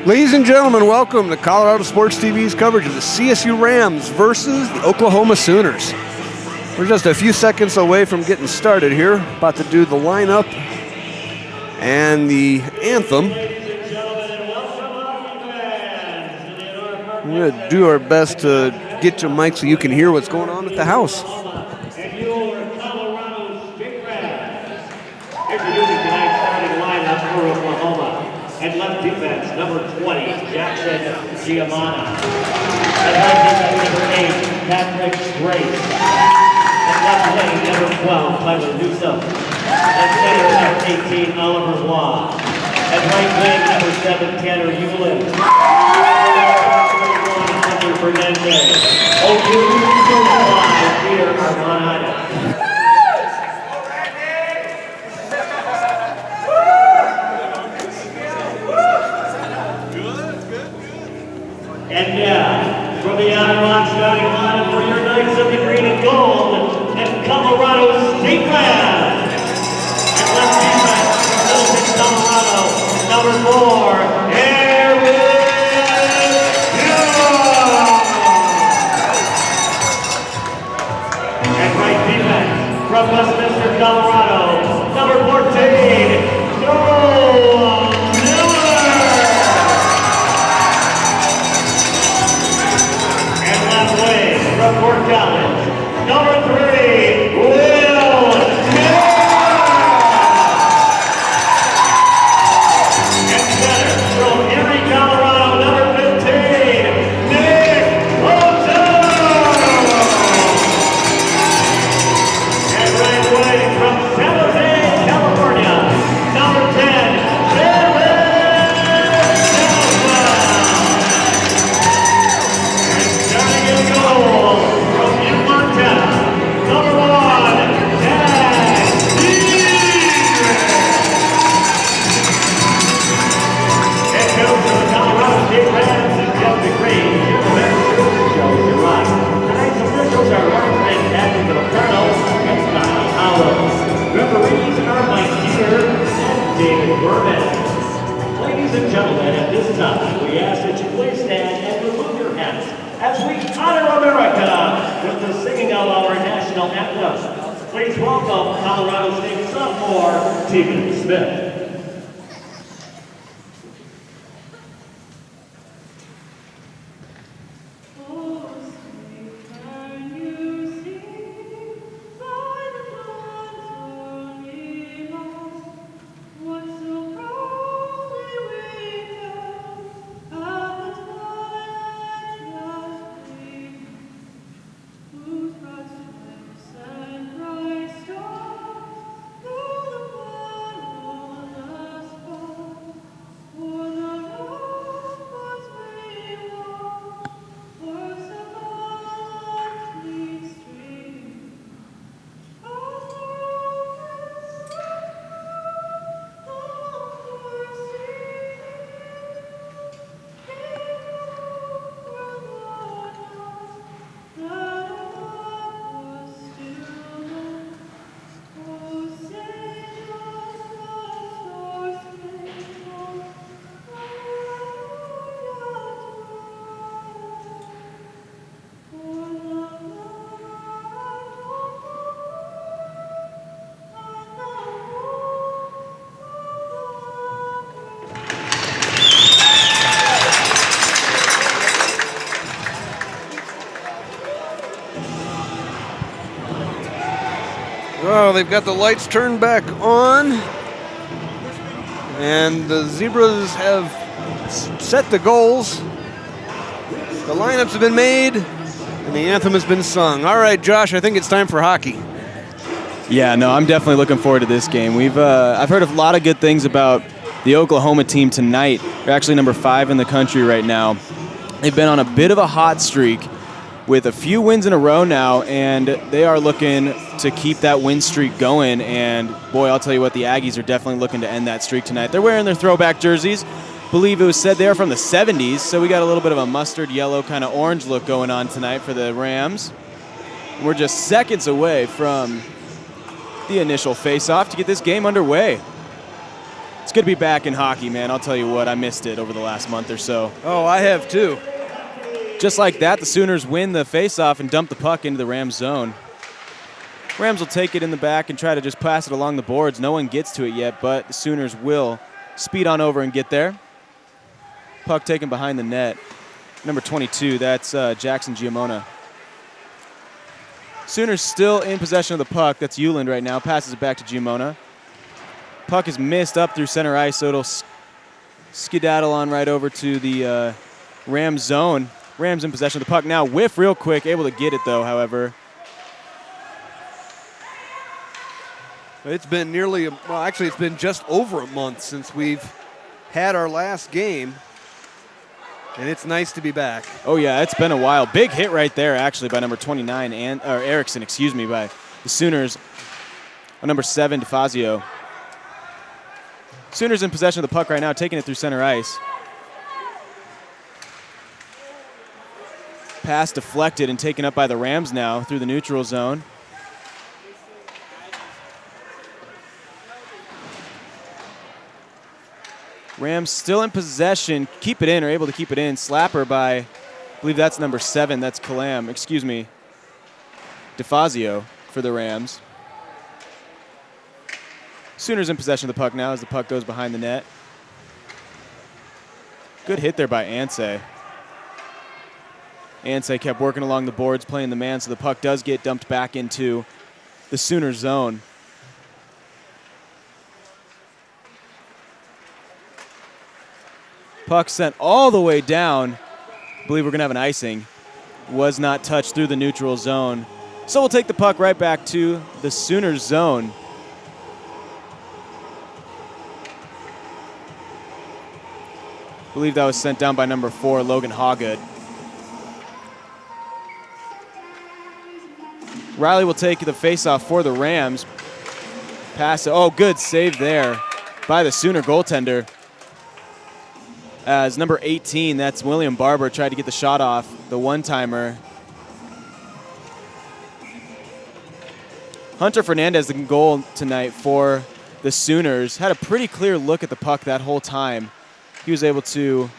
Ladies and gentlemen, welcome to Colorado Sports TV's coverage of the CSU Rams versus the Oklahoma Sooners. We're just a few seconds away from getting started here. About to do the lineup and the anthem. We're going to do our best to get your mic so you can hear what's going on at the house. And your Colorado State Rams. Introducing tonight's starting lineup for Oklahoma. At left defense, number 20, Jackson Giamana. At right defense, number 8, Patrick Grace. At left wing, number 12, Tyler Newsom. At center, number 18, Oliver Law. At right wing, number 7, Tanner Hewlin. At 31, Fernandez. OU certified Peter Armada. And now, from the Outer Rock starting lineup for your Knights of the Green and Gold and Colorado State Rams. At left defense, Middleton, Colorado, number 4, Aaron Young. At right defense, from Westminster, Colorado, number 14, Noah Miller. From Fort Collins, number 3, Will Miller. And center from Erie, Colorado, number 15, Nick Otto. And right wing from San Jose, California, number 10, referees are Mike Keeter and David Berman. Ladies and gentlemen, at this time, we ask that you please stand and remove your hats as we honor America with the singing of our national anthem. Please welcome Colorado State sophomore, Tegan Smith. Oh, they've got the lights turned back on. And the Zebras have set the goals. The lineups have been made, and the anthem has been sung. All right, Josh, I think it's time for hockey. Yeah, no, I'm definitely looking forward to this game. I've heard a lot of good things about the Oklahoma team tonight. They're actually number 5 in the country right now. They've been on a bit of a hot streak with a few wins in a row now, and they are looking to keep that win streak going. And boy, I'll tell you what, the Aggies are definitely looking to end that streak tonight. They're wearing their throwback jerseys. I believe it was said they're from the 70s, so we got a little bit of a mustard yellow kind of orange look going on tonight for the Rams. We're just seconds away from the initial face-off to get this game underway. It's good to be back in hockey, man. I'll tell you what, I missed it over the last month or so. Oh, I have too. Just like that, the Sooners win the faceoff and dump the puck into the Rams zone. Rams will take it in the back and try to just pass it along the boards. No one gets to it yet, but the Sooners will speed on over and get there. Puck taken behind the net. Number 22, that's Jackson Giamona. Sooners still in possession of the puck. That's Euland right now. Passes it back to Giamona. Puck is missed up through center ice, so it'll skedaddle on right over to the Rams zone. Rams in possession of the puck now. Whiff real quick, able to get it though, however. It's been it's been just over a month since we've had our last game, and it's nice to be back. Oh yeah, it's been a while. Big hit right there, actually, by number 29, Erickson, by the Sooners. Number 7, DeFazio. Sooners in possession of the puck right now, taking it through center ice. Pass deflected and taken up by the Rams now through the neutral zone. Rams still in possession. Keep it in, or able to keep it in. Slapper by, I believe that's number 7. That's DeFazio for the Rams. Sooners in possession of the puck now as the puck goes behind the net. Good hit there by Ansay. Ansay kept working along the boards, playing the man, so the puck does get dumped back into the Sooner zone. Puck sent all the way down. I believe we're going to have an icing. Was not touched through the neutral zone. So we'll take the puck right back to the Sooners zone. I believe that was sent down by number 4, Logan Hawgood. Riley will take the faceoff for the Rams. Pass it. Oh, good save there by the Sooner goaltender. As number 18, that's William Barber, tried to get the shot off, the one-timer. Hunter Fernandez, the goal tonight for the Sooners, had a pretty clear look at the puck that whole time. He was able to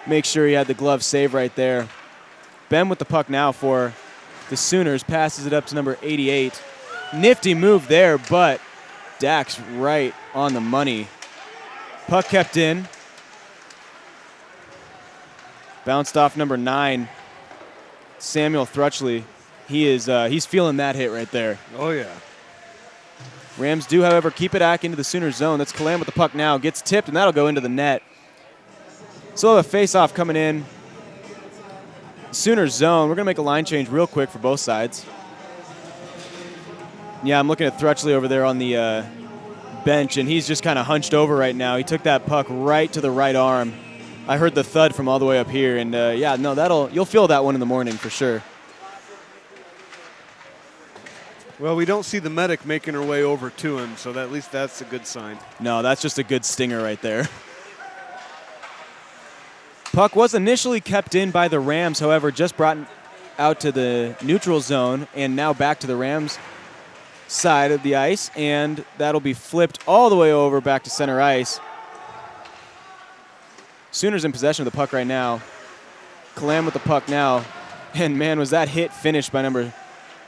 make sure he had the glove save right there. Ben with the puck now for the Sooners, passes it up to number 88. Nifty move there, but Dax right on the money. Puck kept in. Bounced off number 9, Samuel Thrutchley. He's feeling that hit right there. Oh, yeah. Rams do, however, keep it back into the Sooners zone. That's Kalam with the puck now. Gets tipped, and that'll go into the net. So we'll have a face-off coming in. Sooners zone. We're going to make a line change real quick for both sides. Yeah, I'm looking at Thrutchley over there on the bench, and he's just kind of hunched over right now. He took that puck right to the right arm. I heard the thud from all the way up here, and you'll feel that one in the morning for sure. Well, we don't see the medic making her way over to him, so at least that's a good sign. No, that's just a good stinger right there. Puck was initially kept in by the Rams, however, just brought out to the neutral zone and now back to the Rams side of the ice, and that'll be flipped all the way over back to center ice. Sooners in possession of the puck right now. Kalam with the puck now. And, man, was that hit finished by number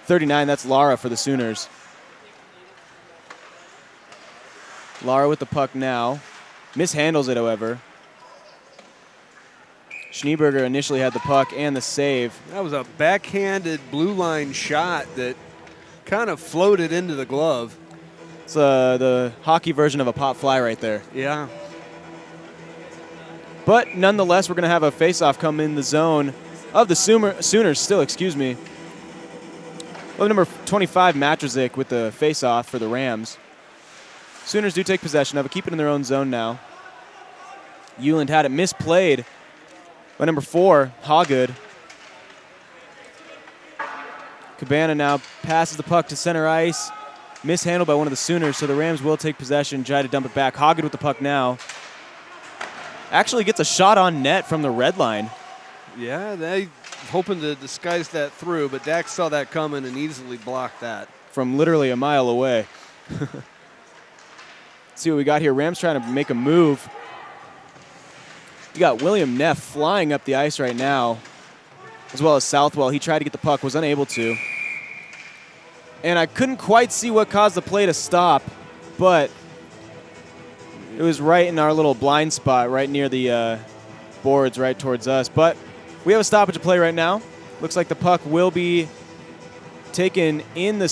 39. That's Lara for the Sooners. Lara with the puck now. Mishandles it, however. Schneeberger initially had the puck and the save. That was a backhanded blue line shot that kind of floated into the glove. It's the hockey version of a pop fly right there. Yeah. But nonetheless, we're going to have a face-off come in the zone of the Sooners still, Well, number 25, Matrozik with the face-off for the Rams. Sooners do take possession of it, keep it in their own zone now. Euland had it misplayed by number 4, Hawgood. Cabana now passes the puck to center ice. Mishandled by one of the Sooners, so the Rams will take possession, try to dump it back. Hawgood with the puck now. Actually gets a shot on net from the red line. Yeah, they hoping to disguise that through, but Dax saw that coming and easily blocked that. From literally a mile away. Let's see what we got here. Rams trying to make a move. You got William Neff flying up the ice right now, as well as Southwell. He tried to get the puck, was unable to. And I couldn't quite see what caused the play to stop, but it was right in our little blind spot, right near the boards, right towards us. But we have a stoppage of play right now. Looks like the puck will be taken in the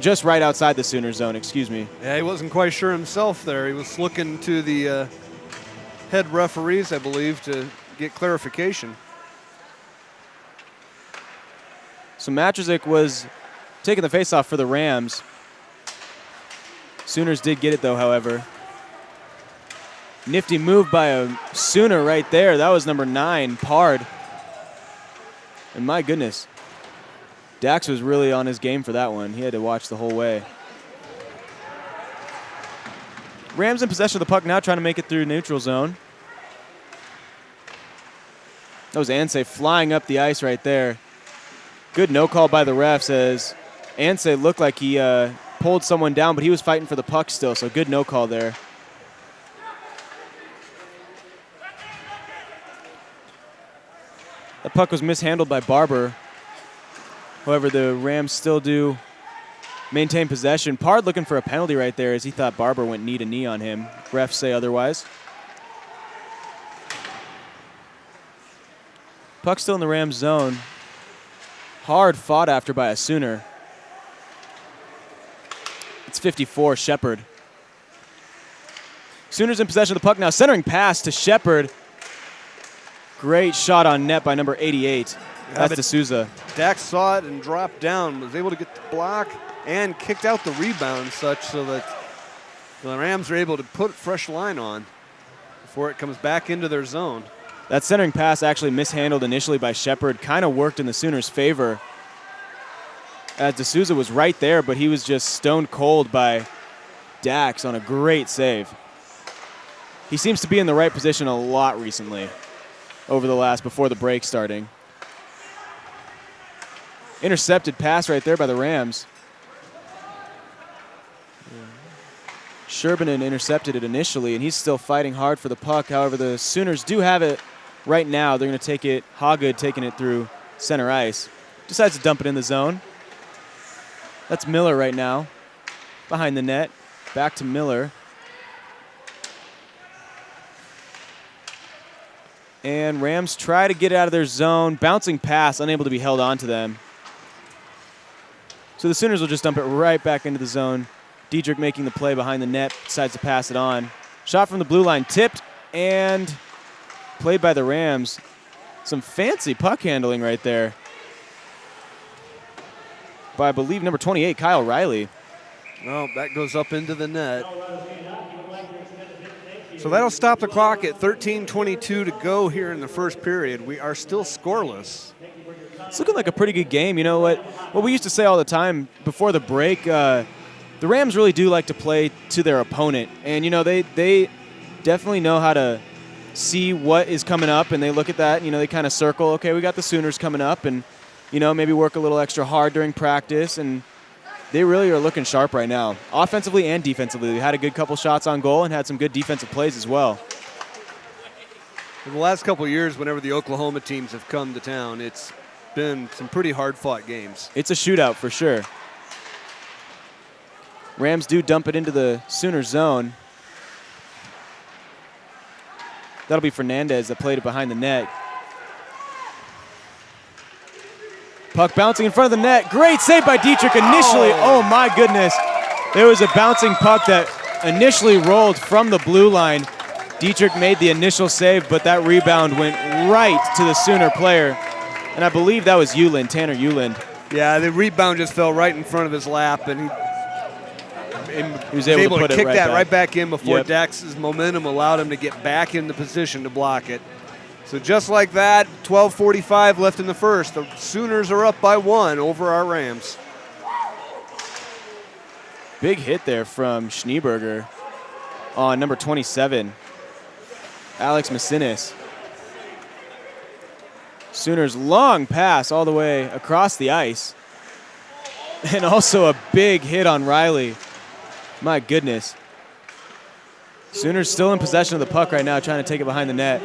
just right outside the Sooner zone, excuse me. Yeah, he wasn't quite sure himself there. He was looking to the head referees, I believe, to get clarification. So Matrzik was taking the faceoff for the Rams. Sooners did get it, though, however. Nifty move by a Sooner right there. That was number 9, Pard. And my goodness, Dax was really on his game for that one. He had to watch the whole way. Rams in possession of the puck now, trying to make it through neutral zone. That was Anseh flying up the ice right there. Good no call by the refs as Anseh looked like he pulled someone down, but he was fighting for the puck still, so good no call there. The puck was mishandled by Barber. However, the Rams still do maintain possession. Pard looking for a penalty right there as he thought Barber went knee to knee on him. Refs say otherwise. Puck still in the Rams zone. Hard fought after by a Sooner. It's 54, Shepard. Sooners in possession of the puck now. Centering pass to Shepard. Great shot on net by number 88. That's D'Souza. Dax saw it and dropped down, was able to get the block and kicked out the rebound such so that the Rams are able to put fresh line on before it comes back into their zone. That centering pass actually mishandled initially by Shepard, kind of worked in the Sooners' favor as D'Souza was right there, but he was just stone cold by Dax on a great save. He seems to be in the right position a lot recently before the break starting. Intercepted pass right there by the Rams. Sherbinen intercepted it initially, and he's still fighting hard for the puck. However, the Sooners do have it right now. They're going to take it. Hoggood taking it through center ice. Decides to dump it in the zone. That's Miller right now. Behind the net. Back to Miller. And Rams try to get out of their zone. Bouncing pass, unable to be held on to them. So the Sooners will just dump it right back into the zone. Diedrich making the play behind the net, decides to pass it on. Shot from the blue line, tipped, and played by the Rams. Some fancy puck handling right there by, I believe, number 28, Kyle Riley. Well, that goes up into the net. So that'll stop the clock at 13:22 to go here in the first period. We are still scoreless. It's looking like a pretty good game. You know what we used to say all the time before the break, the Rams really do like to play to their opponent. And, you know, they definitely know how to see what is coming up, and they look at that, you know, they kind of circle, okay, we got the Sooners coming up, and, you know, maybe work a little extra hard during practice, and they really are looking sharp right now, offensively and defensively. They had a good couple shots on goal and had some good defensive plays as well. In the last couple of years, whenever the Oklahoma teams have come to town, it's been some pretty hard-fought games. It's a shootout for sure. Rams do dump it into the Sooner zone. That'll be Fernandez that played it behind the net. Puck bouncing in front of the net. Great save by Diedrich initially. Oh my goodness. There was a bouncing puck that initially rolled from the blue line. Diedrich made the initial save, but that rebound went right to the Sooner player. And I believe that was Tanner Uland. Yeah, the rebound just fell right in front of his lap, and he was able to put it kick that right back in before Yep. Dax's momentum allowed him to get back in the position to block it. So just like that, 12:45 left in the first. The Sooners are up by 1 over our Rams. Big hit there from Schneeberger on number 27, Alex Macinis. Sooners long pass all the way across the ice. And also a big hit on Riley. My goodness. Sooners still in possession of the puck right now, trying to take it behind the net.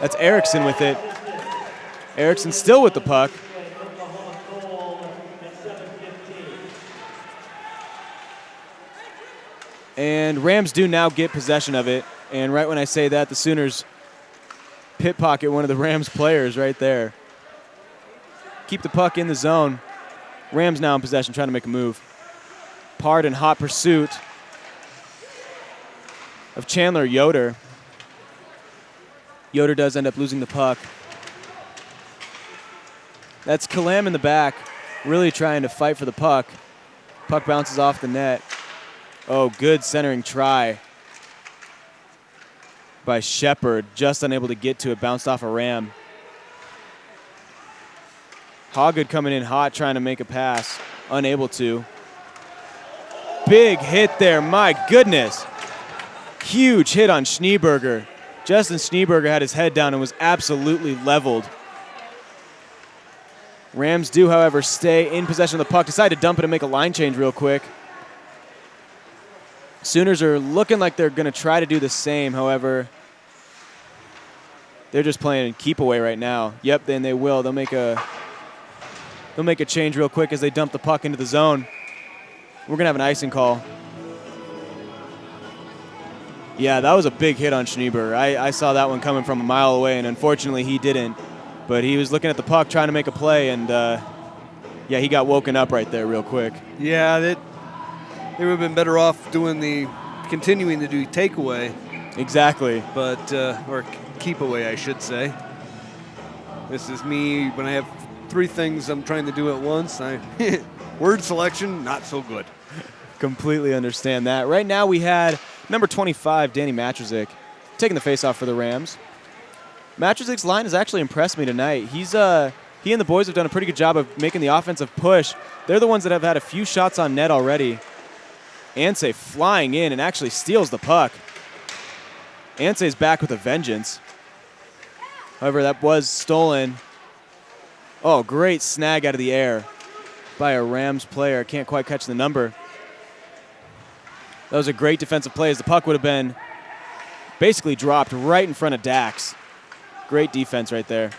That's Erickson with it. Erickson still with the puck. And Rams do now get possession of it. And right when I say that, the Sooners pit pocket one of the Rams players right there. Keep the puck in the zone. Rams now in possession, trying to make a move. Pard in hot pursuit of Chandler Yoder. Yoder does end up losing the puck. That's Kalam in the back, really trying to fight for the puck. Puck bounces off the net. Oh, good centering try by Shepard, just unable to get to it, bounced off a Ram. Hoggood coming in hot, trying to make a pass, unable to. Big hit there, my goodness. Huge hit on Schneeberger. Justin Schneeberger had his head down and was absolutely leveled. Rams do, however, stay in possession of the puck. Decide to dump it and make a line change real quick. Sooners are looking like they're going to try to do the same. However, they're just playing keep away right now. Yep, then they will. They'll make a change real quick as they dump the puck into the zone. We're going to have an icing call. Yeah, that was a big hit on Schneeberger. I saw that one coming from a mile away, and unfortunately he didn't. But he was looking at the puck, trying to make a play, and yeah, he got woken up right there real quick. Yeah, they would have been better off continuing to do takeaway. Exactly. But, or keep away, I should say. This is me when I have three things I'm trying to do at once. Word selection, not so good. Completely understand that. Right now we had number 25, Danny Matrozik, taking the faceoff for the Rams. Matrizik's line has actually impressed me tonight. He and the boys have done a pretty good job of making the offensive push. They're the ones that have had a few shots on net already. Anseh flying in and actually steals the puck. Anseh's back with a vengeance. However, that was stolen. Oh, great snag out of the air by a Rams player. Can't quite catch the number. That was a great defensive play as the puck would have been basically dropped right in front of Dax. Great defense right there.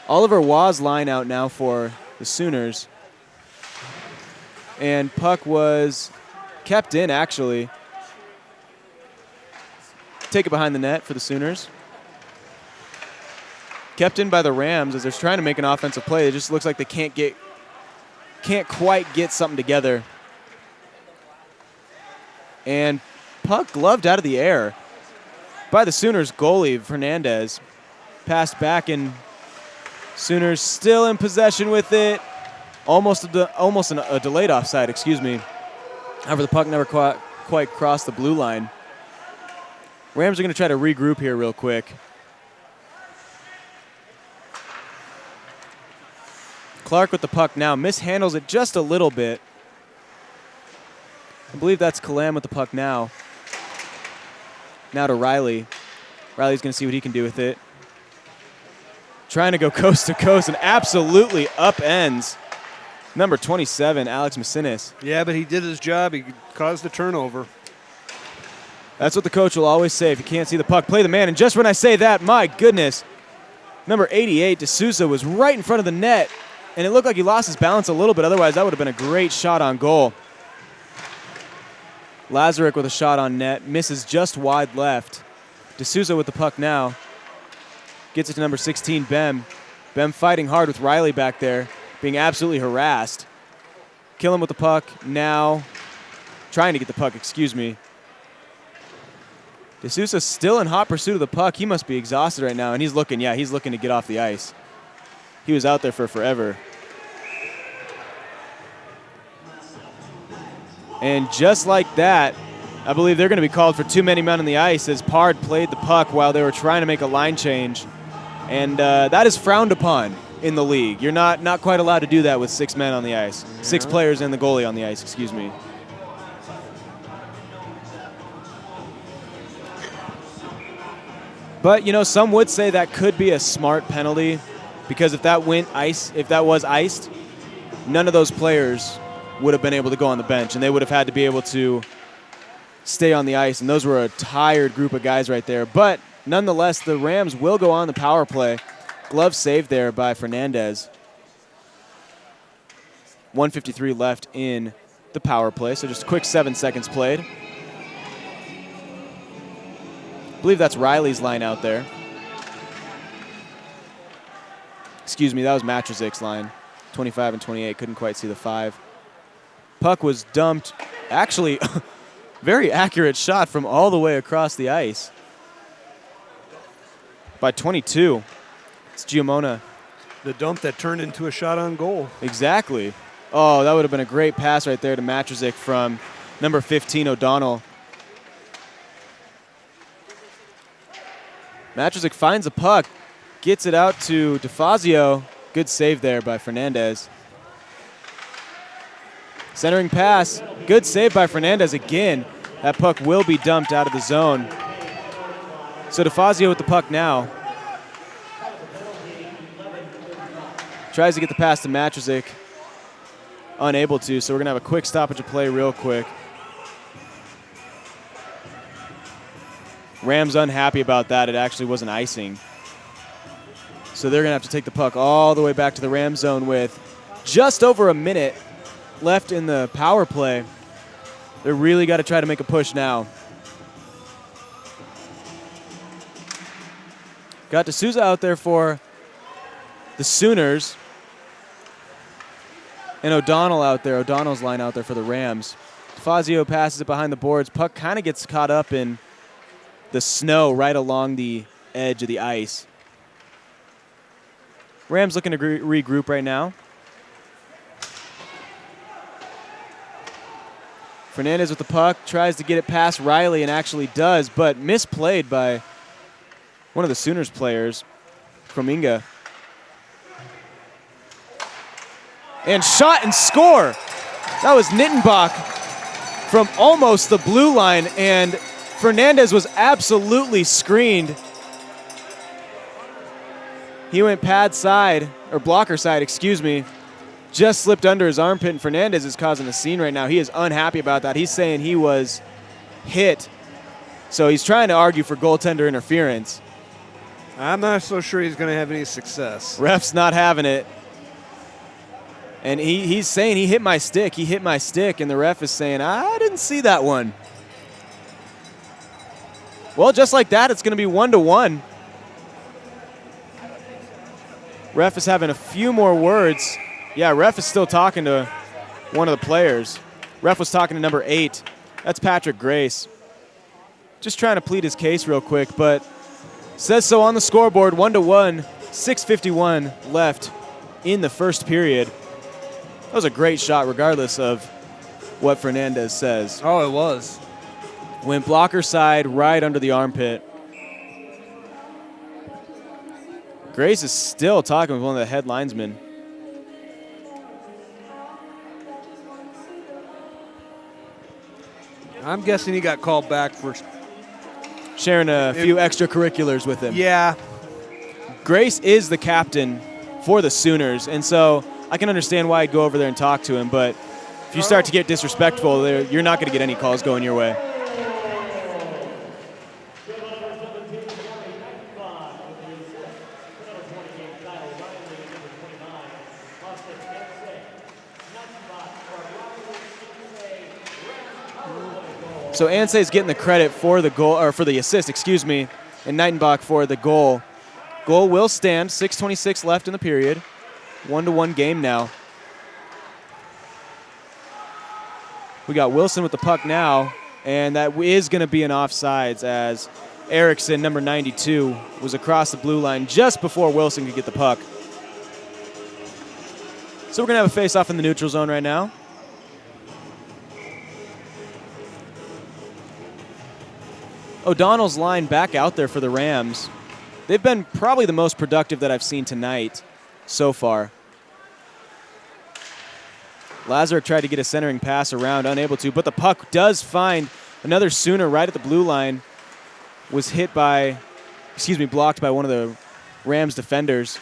Oliver Waugh's line out now for the Sooners. And puck was kept in, actually. Take it behind the net for the Sooners. Kept in by the Rams as they're trying to make an offensive play. It just looks like they can't quite get something together. And puck gloved out of the air by the Sooners goalie, Fernandez. Passed back, and Sooners still in possession with it. Almost a delayed offside, excuse me. However, the puck never quite crossed the blue line. Rams are going to try to regroup here real quick. Clark with the puck now. Mishandles it just a little bit. I believe that's Kalam with the puck now. Now to Riley. Riley's going to see what he can do with it. Trying to go coast to coast and absolutely upends number 27, Alex Macinis. Yeah, but he did his job. He caused a turnover. That's what the coach will always say. If you can't see the puck, play the man. And just when I say that, my goodness, number 88, D'Souza, was right in front of the net. And it looked like he lost his balance a little bit. Otherwise, that would have been a great shot on goal. Lazaruk with a shot on net. Misses just wide left. D'Souza with the puck now. Gets it to number 16, Bem. Bem fighting hard with Riley back there, being absolutely harassed. Kill him with the puck now. Trying to get the puck, excuse me. D'Souza still in hot pursuit of the puck. He must be exhausted right now, and he's looking to get off the ice. He was out there for forever. And just like that, I believe they're going to be called for too many men on the ice as Pard played the puck while they were trying to make a line change. And that is frowned upon in the league. You're not quite allowed to do that with 6 men on the ice. 6 players and the goalie on the ice, excuse me. But, some would say that could be a smart penalty because if that was iced, none of those players would have been able to go on the bench, and they would have had to be able to stay on the ice, and those were a tired group of guys right there. But nonetheless, the Rams will go on the power play. Glove saved there by Fernandez. 1:53 left in the power play, so just a quick 7 seconds played. I believe that's Riley's line out there. Excuse me, that was Matrazik's line. 25 and 28, couldn't quite see the 5. Puck was dumped. Actually, very accurate shot from all the way across the ice. By 22, it's Giamona. The dump that turned into a shot on goal. Exactly. Oh, that would have been a great pass right there to Matrazik from number 15, O'Donnell. Matrazik finds a puck, gets it out to DeFazio. Good save there by Fernandez. Centering pass, good save by Fernandez again. That puck will be dumped out of the zone. So DeFazio with the puck now. Tries to get the pass to Matrazik. Unable to, so we're going to have a quick stoppage of play real quick. Rams unhappy about that. It actually wasn't icing. So they're going to have to take the puck all the way back to the Ram zone with just over a minute left in the power play. They're really got to try to make a push now. Got D'Souza out there for the Sooners. And O'Donnell out there, O'Donnell's line out there for the Rams. Fazio passes it behind the boards. Puck kind of gets caught up in the snow right along the edge of the ice. Rams looking to regroup right now. Fernandez with the puck, tries to get it past Riley and actually does, but misplayed by one of the Sooners players, Krominga. And shot and score. That was Nittenbach from almost the blue line, and Fernandez was absolutely screened. He went pad side, or blocker side, excuse me. Just slipped under his armpit, and Fernandez is causing a scene right now. He is unhappy about that. He's saying he was hit. So he's trying to argue for goaltender interference. I'm not so sure he's going to have any success. Ref's not having it. And he's saying he hit my stick. He hit my stick, and the ref is saying, I didn't see that one. Well, just like that, it's going to be 1-1. Ref is having a few more words. Yeah, ref is still talking to one of the players. Ref was talking to number 8. That's Patrick Grace. Just trying to plead his case real quick, but says so on the scoreboard, 1-1, 6:51 left in the first period. That was a great shot regardless of what Fernandez says. Oh, it was. Went blocker side right under the armpit. Grace is still talking with one of the head linesmen. I'm guessing he got called back for sharing a few extracurriculars with him. Yeah. Grace is the captain for the Sooners, and so I can understand why I'd go over there and talk to him, but if you start to get disrespectful, you're not going to get any calls going your way. So Anseh's getting the credit for the goal, or for the assist, excuse me, and Nittenbach for the goal. Goal will stand, 6:26 left in the period. 1-1 game now. We got Wilson with the puck now, and that is going to be an offsides as Erickson, number 92, was across the blue line just before Wilson could get the puck. So we're going to have a face-off in the neutral zone right now. O'Donnell's line back out there for the Rams. They've been probably the most productive that I've seen tonight so far. Lazaruk tried to get a centering pass around, unable to, but the puck does find another Sooner right at the blue line. Was hit by, blocked by one of the Rams defenders.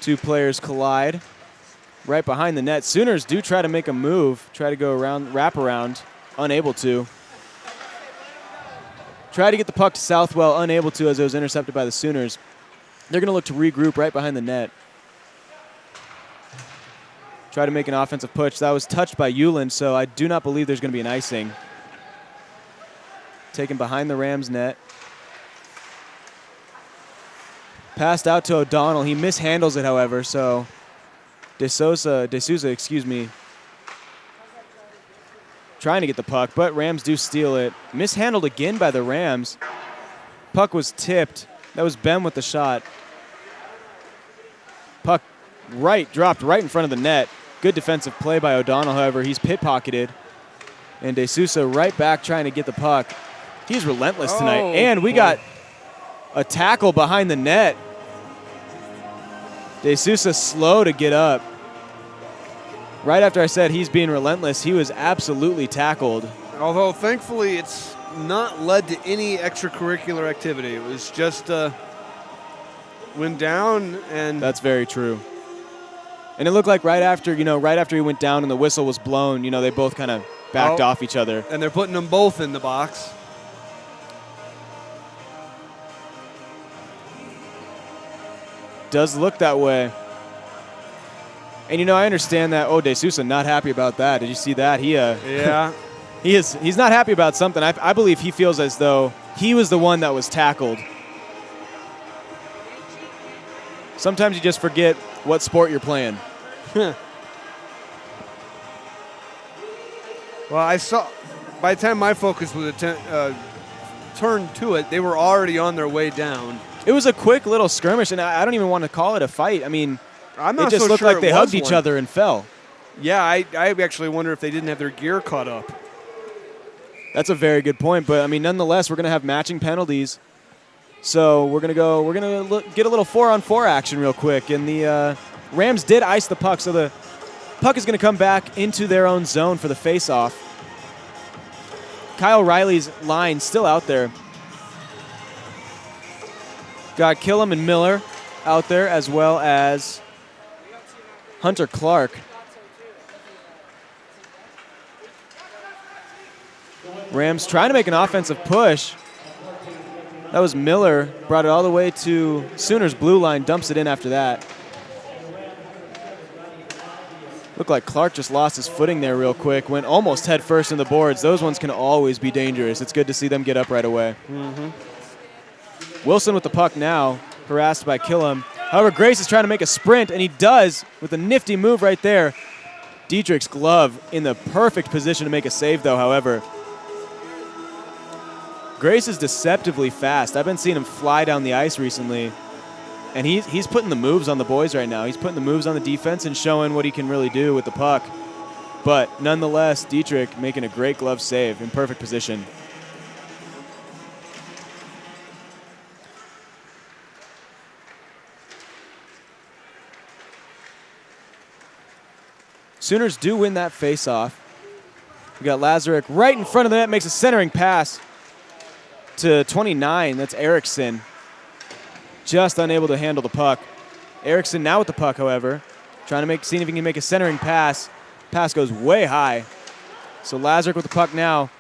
Two players collide. right behind the net. Sooners do try to make a move, try to go around, wrap around, unable to. Try to get the puck to Southwell, unable to as it was intercepted by the Sooners. They're going to look to regroup right behind the net. Try to make an offensive push. That was touched by Euland, so I do not believe there's going to be an icing. Taken behind the Rams net. Passed out to O'Donnell. He mishandles it, however, so De Souza, trying to get the puck, but Rams do steal it. Mishandled again by the Rams. Puck was tipped. That was Ben with the shot. Puck dropped right in front of the net. Good defensive play by O'Donnell, however. He's pit-pocketed. And De Souza right back trying to get the puck. He's relentless tonight. And we got a tackle behind the net. De Souza slow to get up. Right after I said he's being relentless, he was absolutely tackled. Although, thankfully, it's not led to any extracurricular activity. It was just went down and... That's very true. And it looked like right after he went down and the whistle was blown, they both kind of backed off each other. And they're putting them both in the box. Does look that way. And, I understand that, De Souza not happy about that. Did you see that? Yeah. He's not happy about something. I believe he feels as though he was the one that was tackled. Sometimes you just forget what sport you're playing. Well, I saw, by the time my focus was turned to it, they were already on their way down. It was a quick little skirmish, and I don't even want to call it a fight. I mean, I'm not it just so looked sure like they hugged each other and fell. Yeah, I actually wonder if they didn't have their gear caught up. That's a very good point, but I mean, nonetheless, we're going to have matching penalties. So we're going to get a little 4-on-4 action real quick, and the Rams did ice the puck, so the puck is going to come back into their own zone for the face-off. Kyle Riley's line still out there. Got Killam and Miller out there, as well as Hunter Clark. Rams trying to make an offensive push. That was Miller, brought it all the way to Sooners' blue line, dumps it in after that. Looked like Clark just lost his footing there real quick, went almost head first in the boards. Those ones can always be dangerous. It's good to see them get up right away. Wilson with the puck now, harassed by Killam. However, Grace is trying to make a sprint, and he does with a nifty move right there. Dietrich's glove in the perfect position to make a save, though, however. Grace is deceptively fast. I've been seeing him fly down the ice recently, and he's putting the moves on the boys right now. He's putting the moves on the defense and showing what he can really do with the puck. But nonetheless, Dietrich making a great glove save in perfect position. Sooners do win that face-off. We got Lazarek right in front of the net, makes a centering pass to 29. That's Erickson. Just unable to handle the puck. Erickson now with the puck, however. Trying to see if he can make a centering pass. Pass goes way high. So Lazarek with the puck now.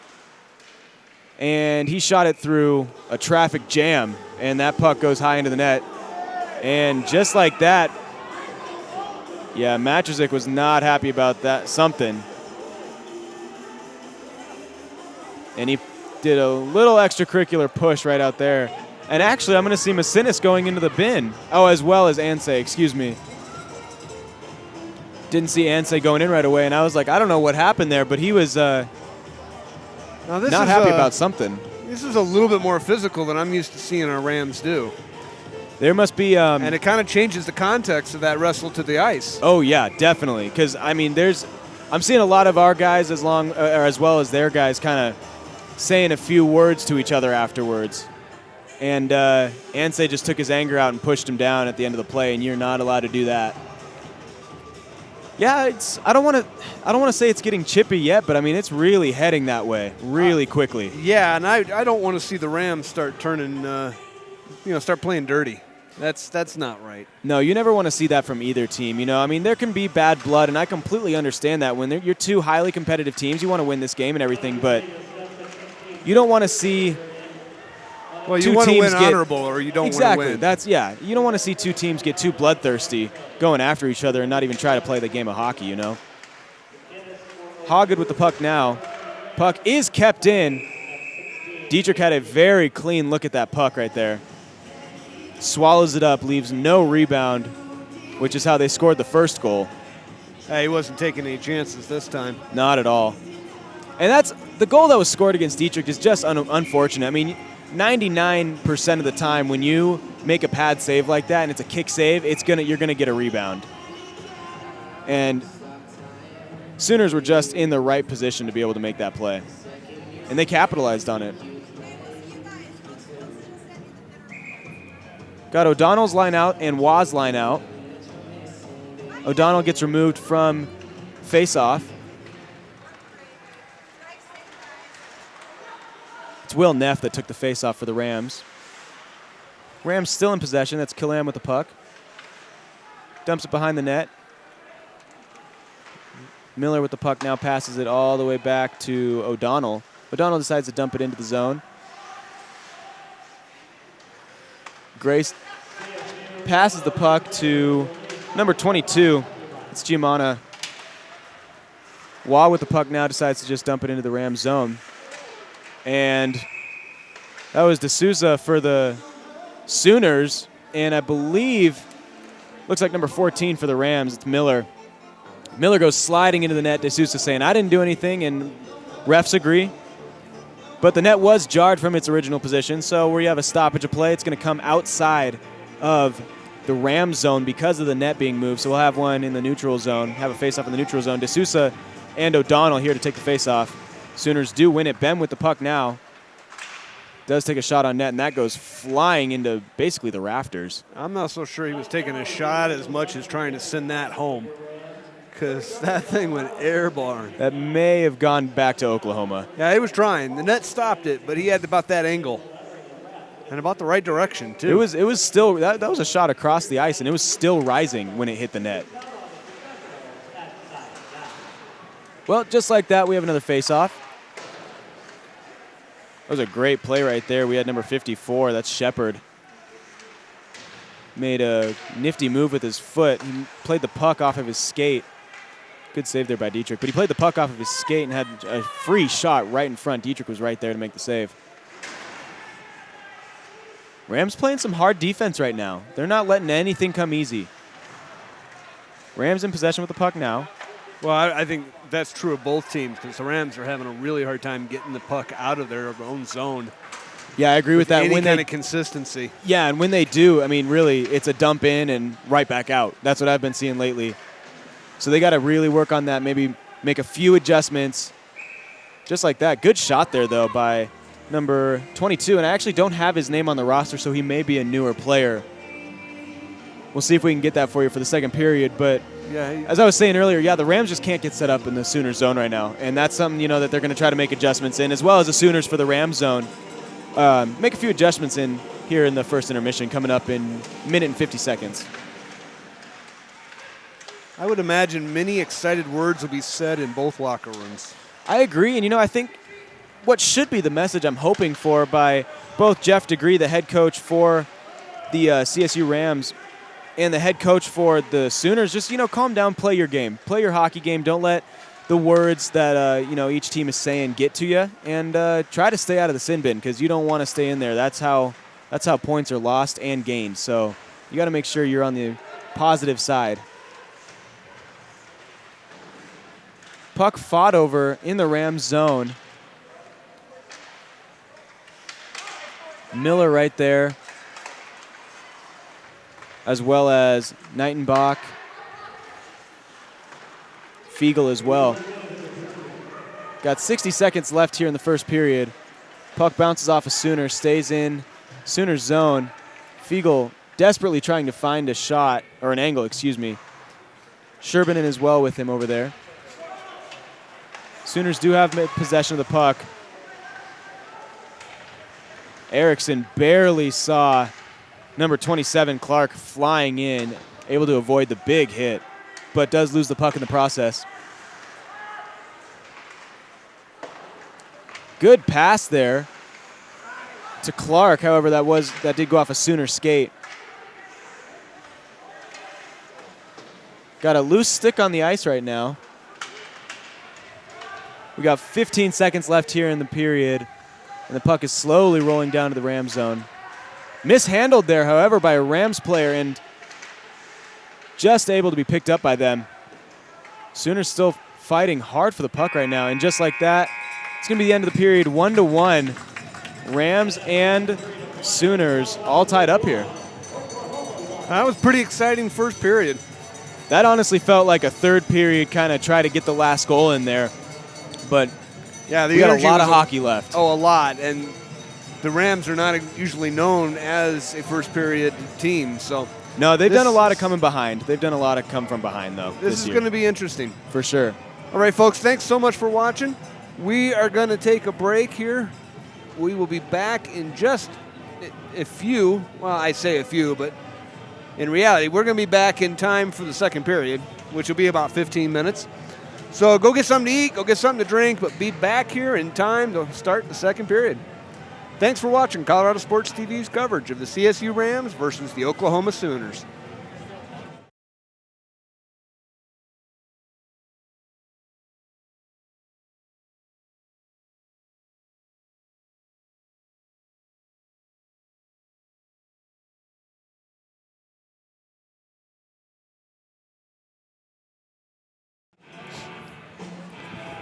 And he shot it through a traffic jam. And that puck goes high into the net. And just like that, yeah, Matrzik was not happy about that, something. And he did a little extracurricular push right out there. And actually, I'm going to see Macinis going into the bin. Oh, as well as Ansay, excuse me. Didn't see Ansay going in right away, and I was like, I don't know what happened there, but he was not happy about something. This is a little bit more physical than I'm used to seeing our Rams do. There must be... and it kind of changes the context of that wrestle to the ice. Oh, yeah, definitely. Because, I mean, I'm seeing a lot of our guys as well as their guys kind of saying a few words to each other afterwards. And Ansay just took his anger out and pushed him down at the end of the play, and you're not allowed to do that. Yeah, I don't want to say it's getting chippy yet, but I mean it's really heading that way really quickly. Yeah, and I don't want to see the Rams start turning, start playing dirty. That's not right. No, you never want to see that from either team. You know, I mean, there can be bad blood, and I completely understand that. When you're two highly competitive teams, you want to win this game and everything, but you don't want to see Well, you two want to teams win get honorable, or you don't exactly. want to win. That's you don't want to see two teams get too bloodthirsty, going after each other, and not even try to play the game of hockey. You know. Hogged with the puck now. Puck is kept in. Dietrich had a very clean look at that puck right there. Swallows it up, leaves no rebound, which is how they scored the first goal. He wasn't taking any chances this time. Not at all. And that's the goal that was scored against Dietrich is just unfortunate. I mean, 99% of the time when you make a pad save like that and it's a kick save, you're gonna get a rebound. And Sooners were just in the right position to be able to make that play. And they capitalized on it. Got O'Donnell's line out and Wah's line out. O'Donnell gets removed from face-off. It's Will Neff that took the face-off for the Rams. Rams still in possession. That's Killam with the puck. Dumps it behind the net. Miller with the puck now passes it all the way back to O'Donnell. O'Donnell decides to dump it into the zone. Grace passes the puck to number 22. It's Giamana. Wah with the puck now decides to just dump it into the Rams zone. And that was D'Souza for the Sooners. And I believe, looks like number 14 for the Rams. It's Miller. Miller goes sliding into the net. D'Souza saying, I didn't do anything, and refs agree. But the net was jarred from its original position, so where you have a stoppage of play, it's going to come outside of the Rams zone because of the net being moved. So we'll have one in the neutral zone, have a face-off in the neutral zone. D'Souza and O'Donnell here to take the face-off. Sooners do win it. Ben with the puck now. Does take a shot on net, and that goes flying into basically the rafters. I'm not so sure he was taking a shot as much as trying to send that home, because that thing went airborne. That may have gone back to Oklahoma. Yeah, he was trying. The net stopped it, but he had about that angle and about the right direction, too. It was still, that was a shot across the ice, and it was still rising when it hit the net. Well, just like that, we have another face-off. That was a great play right there. We had number 54. That's Shepard. Made a nifty move with his foot. He played the puck off of his skate. Good save there by Dietrich. But he played the puck off of his skate and had a free shot right in front. Dietrich was right there to make the save. Rams playing some hard defense right now. They're not letting anything come easy. Rams in possession with the puck now. Well, I think that's true of both teams, because the Rams are having a really hard time getting the puck out of their own zone. Yeah, I agree with that. Any kind of consistency. Yeah, and when they do, I mean, really, it's a dump in and right back out. That's what I've been seeing lately. So they got to really work on that, maybe make a few adjustments. Just like that. Good shot there, though, by number 22. And I actually don't have his name on the roster, so he may be a newer player. We'll see if we can get that for you for the second period. But yeah, as I was saying earlier, yeah, the Rams just can't get set up in the Sooners zone right now. And that's something, that they're going to try to make adjustments in, as well as the Sooners for the Rams zone. Make a few adjustments in here in the first intermission coming up in a minute and 50 seconds. I would imagine many excited words will be said in both locker rooms. I agree. And, I think what should be the message I'm hoping for by both Jeff Degree, the head coach for the CSU Rams, and the head coach for the Sooners, just, calm down, play your game. Play your hockey game. Don't let the words that, each team is saying get to you, and try to stay out of the sin bin, because you don't want to stay in there. That's how points are lost and gained. So you got to make sure you're on the positive side. Puck fought over in the Rams zone. Miller right there, as well as Knightenbach. Fiegel as well. Got 60 seconds left here in the first period. Puck bounces off a Sooner, stays in Sooners zone. Fiegel desperately trying to find a shot, or an angle, excuse me. Sherbinen as well with him over there. Sooners do have possession of the puck. Erickson barely saw Number 27, Clark, flying in, able to avoid the big hit, but does lose the puck in the process. Good pass there to Clark. However, that did go off a Sooner skate. Got a loose stick on the ice right now. We got 15 seconds left here in the period, and the puck is slowly rolling down to the Rams zone. Mishandled there, however, by a Rams player, and just able to be picked up by them. Sooners still fighting hard for the puck right now, and just like that, it's going to be the end of the period, 1-1. Rams and Sooners all tied up here. That was pretty exciting first period. That honestly felt like a third period kind of try to get the last goal in there. But yeah, we got a lot of hockey left. Oh, a lot. And the Rams are not usually known as a first period team. So no, they've done a lot of coming behind. They've done a lot of come from behind, though. This is going to be interesting. For sure. All right, folks, thanks so much for watching. We are going to take a break here. We will be back in just a few. Well, I say a few, but in reality, we're going to be back in time for the second period, which will be about 15 minutes. So go get something to eat, go get something to drink, but be back here in time to start the second period. Thanks for watching Colorado Sports TV's coverage of the CSU Rams versus the Oklahoma Sooners.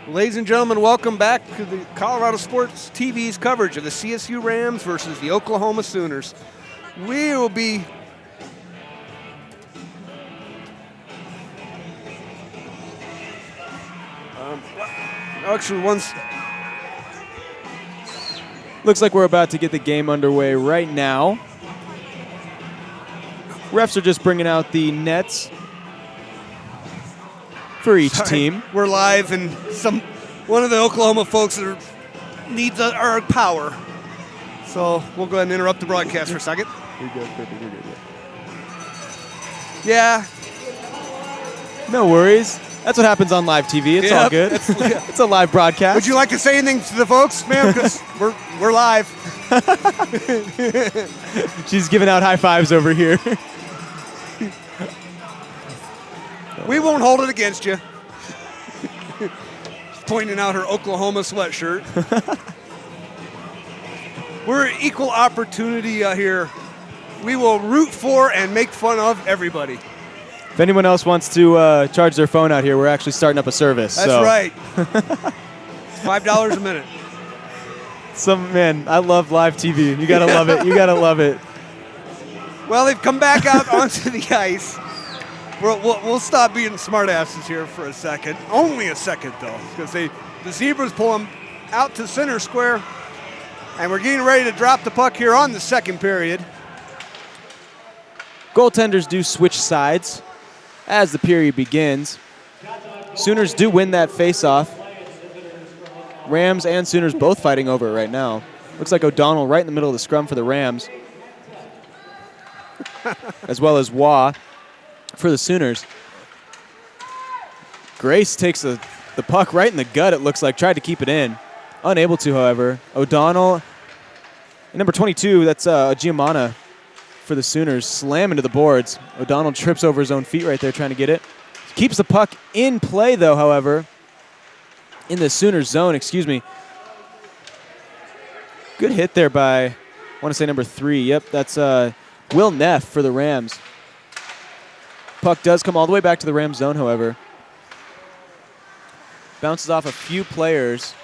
Ladies and gentlemen, welcome back to the Colorado Sports TV's coverage of the CSU Rams versus the Oklahoma Sooners. We will be Looks like we're about to get the game underway right now. Refs are just bringing out the nets for each team. We're live, and one of the Oklahoma folks needs our power. So we'll go ahead and interrupt the broadcast for a second. You're good. Yeah. No worries. That's what happens on live TV. It's all good. It's a live broadcast. Would you like to say anything to the folks, ma'am? Because we're live. She's giving out high fives over here. We won't hold it against you. She's pointing out her Oklahoma sweatshirt. We're equal opportunity here. We will root for and make fun of everybody. If anyone else wants to charge their phone out here, we're actually starting up a service. That's right. It's $5 a minute. Man, I love live TV. You gotta love it. You gotta love it. Well, they've come back out onto the ice. We'll stop being smartasses here for a second. Only a second, though, because the Zebras pull them out to center square, and we're getting ready to drop the puck here on the second period. Goaltenders do switch sides as the period begins. Sooners do win that face-off. Rams and Sooners both fighting over it right now. Looks like O'Donnell right in the middle of the scrum for the Rams, as well as Waugh for the Sooners. Grace takes the puck right in the gut, it looks like. Tried to keep it in. Unable to, however. O'Donnell, number 22, that's Giamana for the Sooners, slam into the boards. O'Donnell trips over his own feet right there trying to get it. Keeps the puck in play, though, however. In the Sooners zone, excuse me. Good hit there by, I want to say number 3. Yep, that's Will Neff for the Rams. Puck does come all the way back to the Rams zone, however. Bounces off a few players.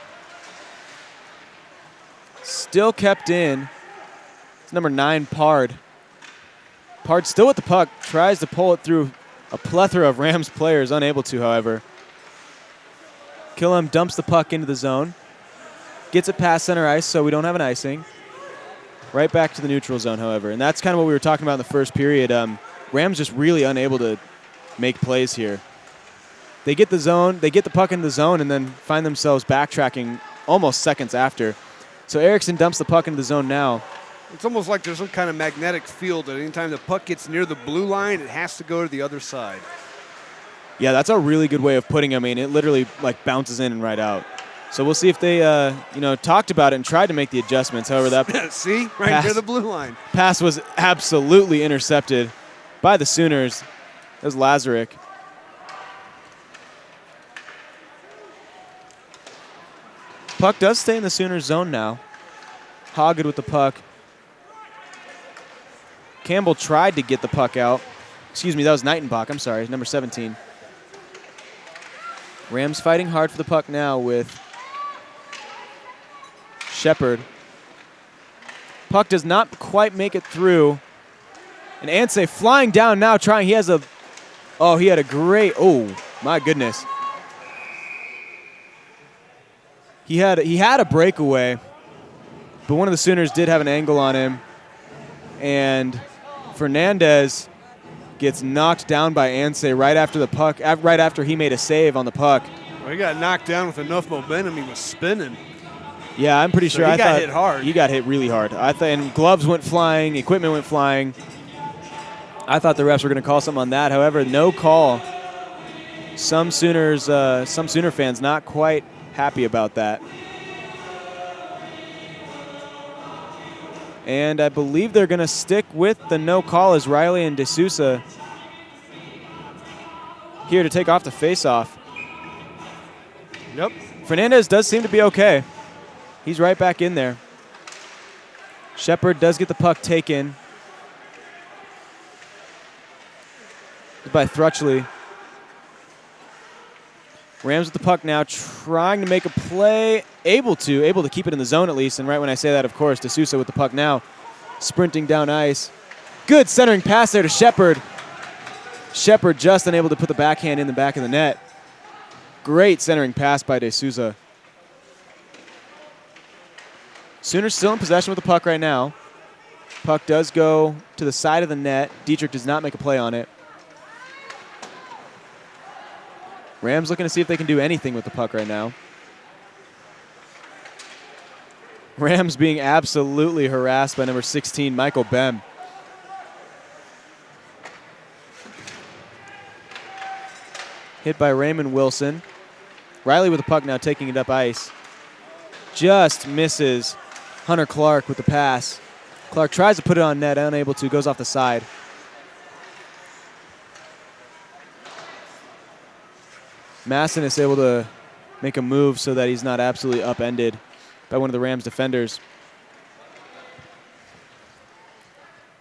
Still kept in. It's number 9, Pard. Pard still with the puck. Tries to pull it through a plethora of Rams players. Unable to, however. Killam dumps the puck into the zone. Gets it past center ice, so we don't have an icing. Right back to the neutral zone, however. And that's kind of what we were talking about in the first period. Rams just really unable to make plays here. They get the puck into the zone, and then find themselves backtracking almost seconds after. So Erickson dumps the puck into the zone now. It's almost like there's some kind of magnetic field that anytime the puck gets near the blue line, it has to go to the other side. Yeah, that's a really good way of putting it. I mean, it literally like bounces in and right out. So we'll see if they, talked about it and tried to make the adjustments. However, that see, right near the blue line. Pass was absolutely intercepted by the Sooners. That was Lazarick. Puck does stay in the Sooners zone now. Hogged with the puck. Campbell tried to get the puck out. Excuse me, that was Nightenbach. I'm sorry, number 17. Rams fighting hard for the puck now with Shepard. Puck does not quite make it through. And Anseh flying down now, trying. He had a great, my goodness. He had a breakaway, but one of the Sooners did have an angle on him. And Fernandez gets knocked down by Anseh right after the puck, right after he made a save on the puck. Well, he got knocked down with enough momentum. He was spinning. Yeah, I'm pretty sure. He got hit hard. He got hit really hard. And gloves went flying, equipment went flying. I thought the refs were going to call something on that. However, no call. Some Sooner fans not quite happy about that. And I believe they're going to stick with the no call as Riley and D'Souza here to take off the faceoff. Yep. Fernandez does seem to be okay. He's right back in there. Shepard does get the puck taken by Thrutchley. Rams with the puck now, trying to make a play, able to keep it in the zone at least. And right when I say that, of course, D'Souza with the puck now, sprinting down ice. Good centering pass there to Shepard. Shepard just unable to put the backhand in the back of the net. Great centering pass by D'Souza. Sooners still in possession with the puck right now. Puck does go to the side of the net. Dietrich does not make a play on it. Rams looking to see if they can do anything with the puck right now. Rams being absolutely harassed by number 16, Michael Bem. Hit by Raymond Wilson. Riley with the puck now, taking it up ice. Just misses Hunter Clark with the pass. Clark tries to put it on net, unable to, goes off the side. Masson is able to make a move so that he's not absolutely upended by one of the Rams defenders.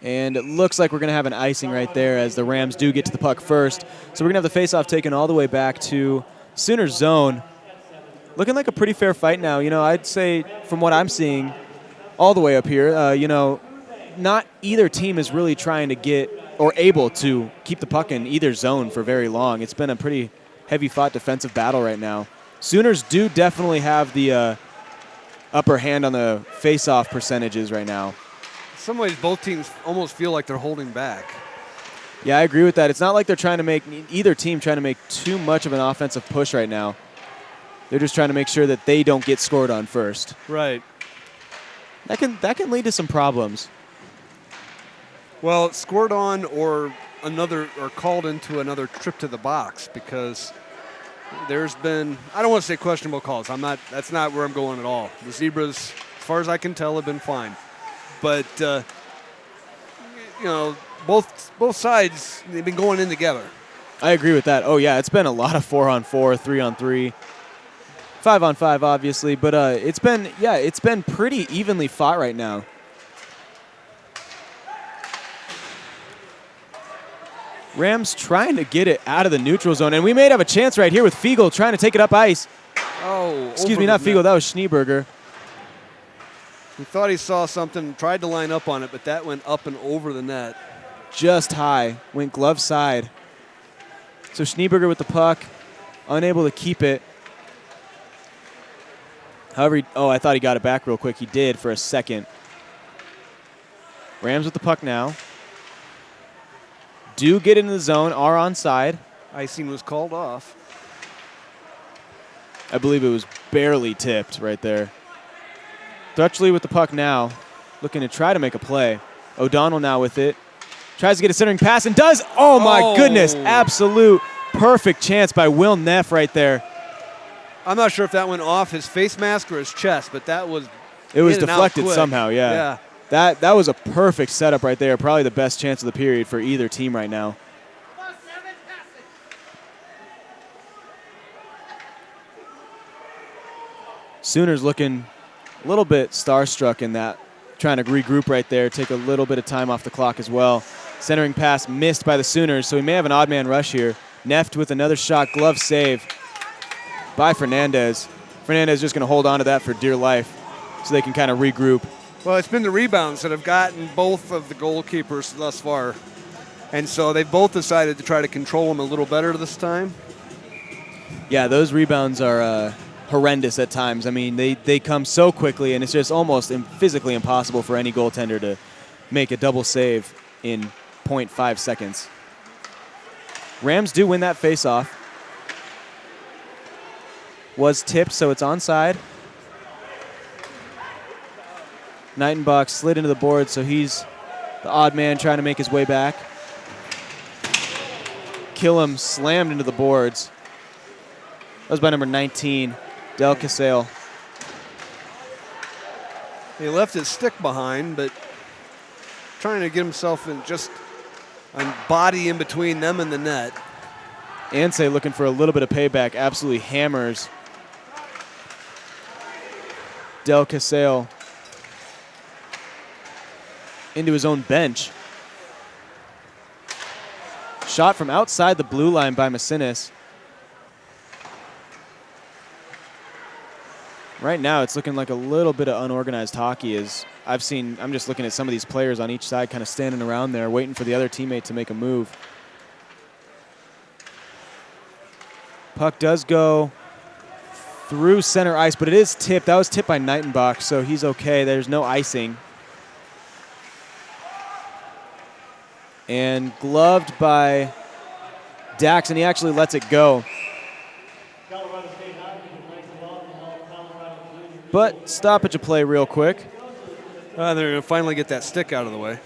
And it looks like we're going to have an icing right there as the Rams do get to the puck first. So we're going to have the faceoff taken all the way back to Sooners zone. Looking like a pretty fair fight now. I'd say from what I'm seeing all the way up here, not either team is really trying to get or able to keep the puck in either zone for very long. It's been a pretty heavy-fought defensive battle right now. Sooners do definitely have the upper hand on the face-off percentages right now. In some ways, both teams almost feel like they're holding back. Yeah, I agree with that. It's not like they're either team trying to make too much of an offensive push right now. They're just trying to make sure that they don't get scored on first. Right. That can lead to some problems. Well, scored on or called into another trip to the box, because there's been, I don't want to say questionable calls. That's not where I'm going at all. The Zebras, as far as I can tell, have been fine. But both sides, they've been going in together. I agree with that. Oh yeah, it's been a lot of 4-on-4, 3-on-3, 5-on-5, obviously, but it's been pretty evenly fought right now. Rams trying to get it out of the neutral zone, and we may have a chance right here with Fiegel trying to take it up ice. Oh, excuse me, not Fiegel, that was Schneeberger. He thought he saw something, tried to line up on it, but that went up and over the net. Just high, went glove side. So Schneeberger with the puck, unable to keep it. However, I thought he got it back real quick. He did for a second. Rams with the puck now. Do get into the zone, are onside. Icing was called off. I believe it was barely tipped right there. Thrutchley with the puck now. looking to try to make a play. O'Donnell now with it. Tries to get a centering pass and does. Oh, my goodness. Absolute perfect chance by Will Neff right there. I'm not sure if that went off his face mask or his chest, but that was It was deflected somehow, Yeah. That was a perfect setup right there. Probably the best chance of the period for either team right now. Sooners looking a little bit starstruck in that, trying to regroup right there, take a little bit of time off the clock as well. Centering pass missed by the Sooners, so we may have an odd man rush here. Neft with another shot, glove save by Fernandez. Fernandez just going to hold on to that for dear life so they can kind of regroup. Well, it's been the rebounds that have gotten both of the goalkeepers thus far. And so they've both decided to try to control them a little better this time. Yeah, those rebounds are horrendous at times. I mean, they come so quickly, and it's just almost physically impossible for any goaltender to make a double save in 0.5 seconds. Rams do win that faceoff. Was tipped, so it's onside. Nightenbach slid into the board, so he's the odd man trying to make his way back. Killam slammed into the boards. That was by number 19, Del Casale. He left his stick behind, but trying to get himself in just a body in between them and the net. Ansay looking for a little bit of payback, absolutely hammers Del Casale into his own bench. Shot from outside the blue line by Macinis. Right now, it's looking like a little bit of unorganized hockey. As I'm just looking at some of these players on each side kind of standing around there waiting for the other teammate to make a move. Puck does go through center ice, but it is tipped. That was tipped by Nightenbach, so he's okay. There's no icing. And gloved by Dax, and he actually lets it go. But stoppage of play real quick. They're going to finally get that stick out of the way.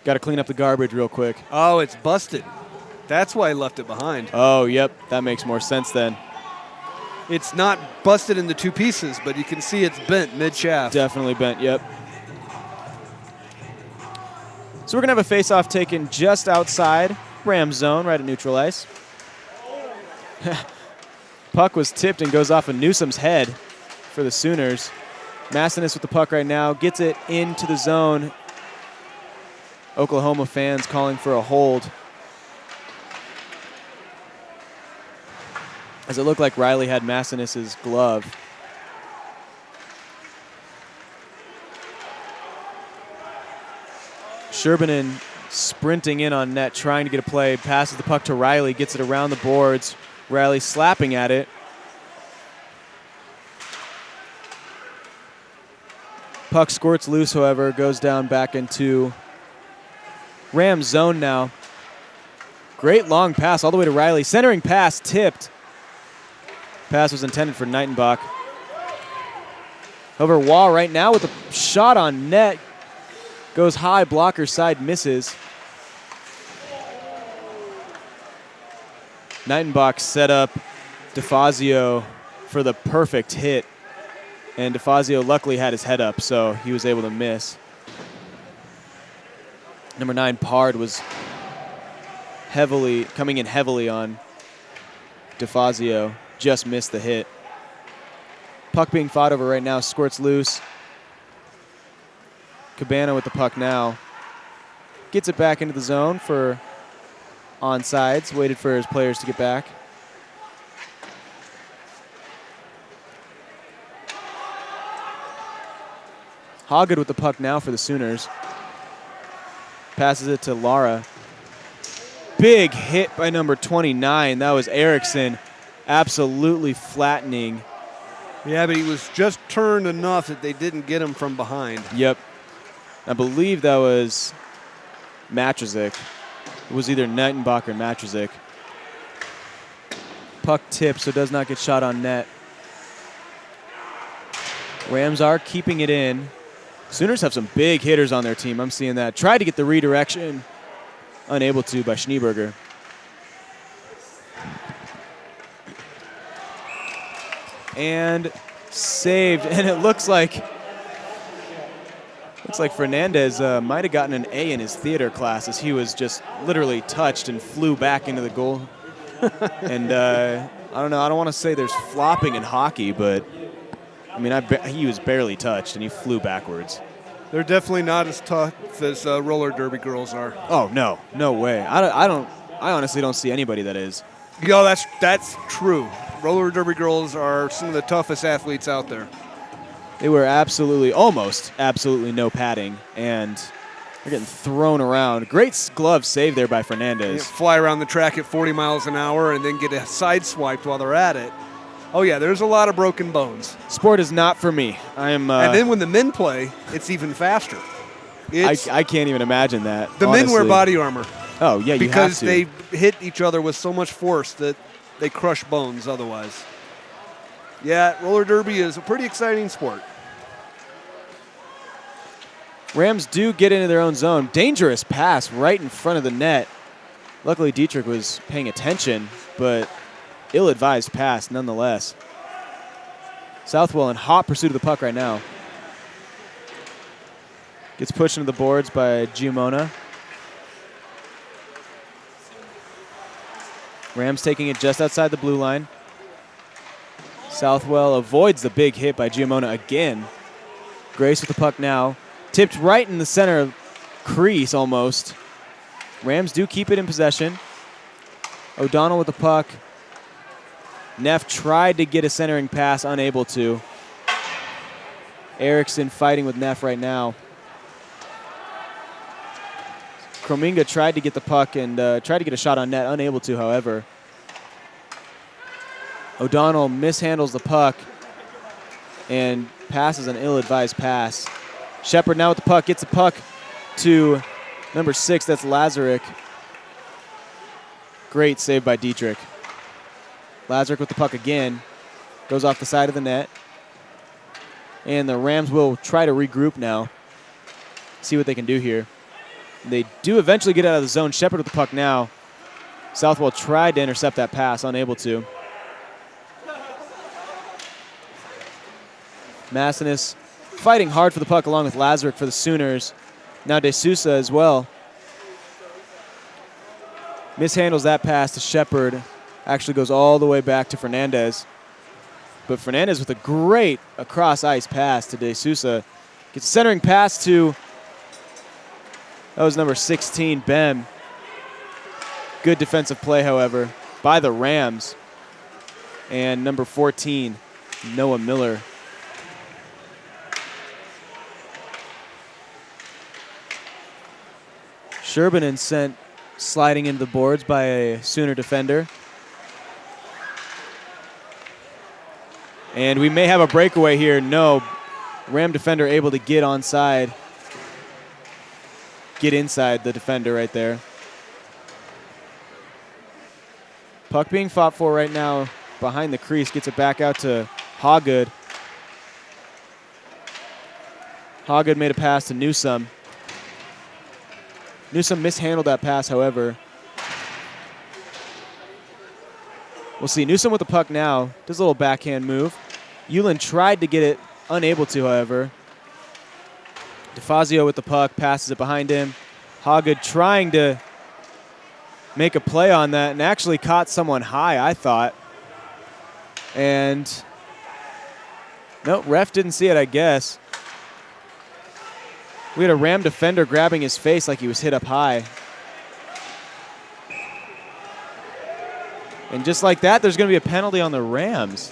Got to clean up the garbage real quick. Oh, it's busted. That's why he left it behind. Oh, yep. That makes more sense then. It's not busted into two pieces, but you can see it's bent mid-shaft. Definitely bent, yep. So we're going to have a face-off taken just outside Rams zone, right at neutral ice. Puck was tipped and goes off of Newsom's head for the Sooners. Macinis with the puck right now, gets it into the zone. Oklahoma fans calling for a hold. As it looked like Riley had Macinis' glove. Sherbinen sprinting in on net, trying to get a play, passes the puck to Riley, gets it around the boards. Riley slapping at it. Puck squirts loose, however, goes down back into Rams zone now. Great long pass all the way to Riley. Centering pass, tipped. Pass was intended for Nightenbach. Over Wall right now with a shot on net. Goes high, blocker side, misses. Nightenbach set up DeFazio for the perfect hit. And DeFazio luckily had his head up, so he was able to miss. Number 9, Pard, was coming in heavily on DeFazio. Just missed the hit. Puck being fought over right now, squirts loose. Cabana with the puck now. Gets it back into the zone for onsides. Waited for his players to get back. Hoggett with the puck now for the Sooners. Passes it to Lara. Big hit by number 29. That was Erickson. Absolutely flattening. Yeah, but he was just turned enough that they didn't get him from behind. Yep. I believe that was Matrozik. It was either Nightenbach or Matrozik. Puck tipped, so does not get shot on net. Rams are keeping it in. Sooners have some big hitters on their team. I'm seeing that. Tried to get the redirection. Unable to by Schneeberger. And saved. And it looks like Fernandez might have gotten an A in his theater class as he was just literally touched and flew back into the goal. And I don't know. I don't want to say there's flopping in hockey, but I mean, he was barely touched and he flew backwards. They're definitely not as tough as roller derby girls are. Oh no way. I honestly don't see anybody that is. Yo, that's true. Roller derby girls are some of the toughest athletes out there. They were almost absolutely no padding, and they're getting thrown around. Great glove save there by Fernandez. You fly around the track at 40 miles an hour and then get a side swiped while they're at it. Oh yeah, there's a lot of broken bones. Sport is not for me. And then when the men play, it's even faster. I can't even imagine that. The men wear body armor. Oh yeah, you have because to. they hit each other with so much force that they crush bones otherwise. Yeah, roller derby is a pretty exciting sport. Rams do get into their own zone. Dangerous pass right in front of the net. Luckily, Dietrich was paying attention, but ill-advised pass nonetheless. Southwell in hot pursuit of the puck right now. Gets pushed into the boards by Giamona. Rams taking it just outside the blue line. Southwell avoids the big hit by Giamona again. Grace with the puck now. Tipped right in the center crease almost. Rams do keep it in possession. O'Donnell with the puck. Neff tried to get a centering pass, unable to. Erickson fighting with Neff right now. Krominga tried to get the puck and tried to get a shot on net, unable to, however. O'Donnell mishandles the puck and passes an ill-advised pass. Shepard now with the puck, gets the puck to number 6, that's Lazarick. Great save by Dietrich. Lazarick with the puck again, goes off the side of the net. And the Rams will try to regroup now, see what they can do here. They do eventually get out of the zone. Shepard with the puck now. Southwell tried to intercept that pass, unable to. Massinus fighting hard for the puck along with Lazarick for the Sooners. Now De Sousa as well. Mishandles that pass to Shepard. Actually goes all the way back to Fernandez. But Fernandez with a great across-ice pass to De Sousa. Gets a centering pass to, that was number 16, Bem. Good defensive play, however, by the Rams. And number 14, Noah Miller. Sherbinen sent sliding into the boards by a Sooner defender. And we may have a breakaway here. No, Ram defender able to get onside. Get inside the defender right there. Puck being fought for right now behind the crease. Gets it back out to Hawgood. Hawgood made a pass to Newsome. Newsome mishandled that pass, however. We'll see. Newsome with the puck now. Does a little backhand move. Yulin tried to get it, unable to, however. DeFazio with the puck, passes it behind him. Hawgood trying to make a play on that and actually caught someone high, I thought. And no, ref didn't see it, I guess. We had a Ram defender grabbing his face like he was hit up high. And just like that, there's going to be a penalty on the Rams.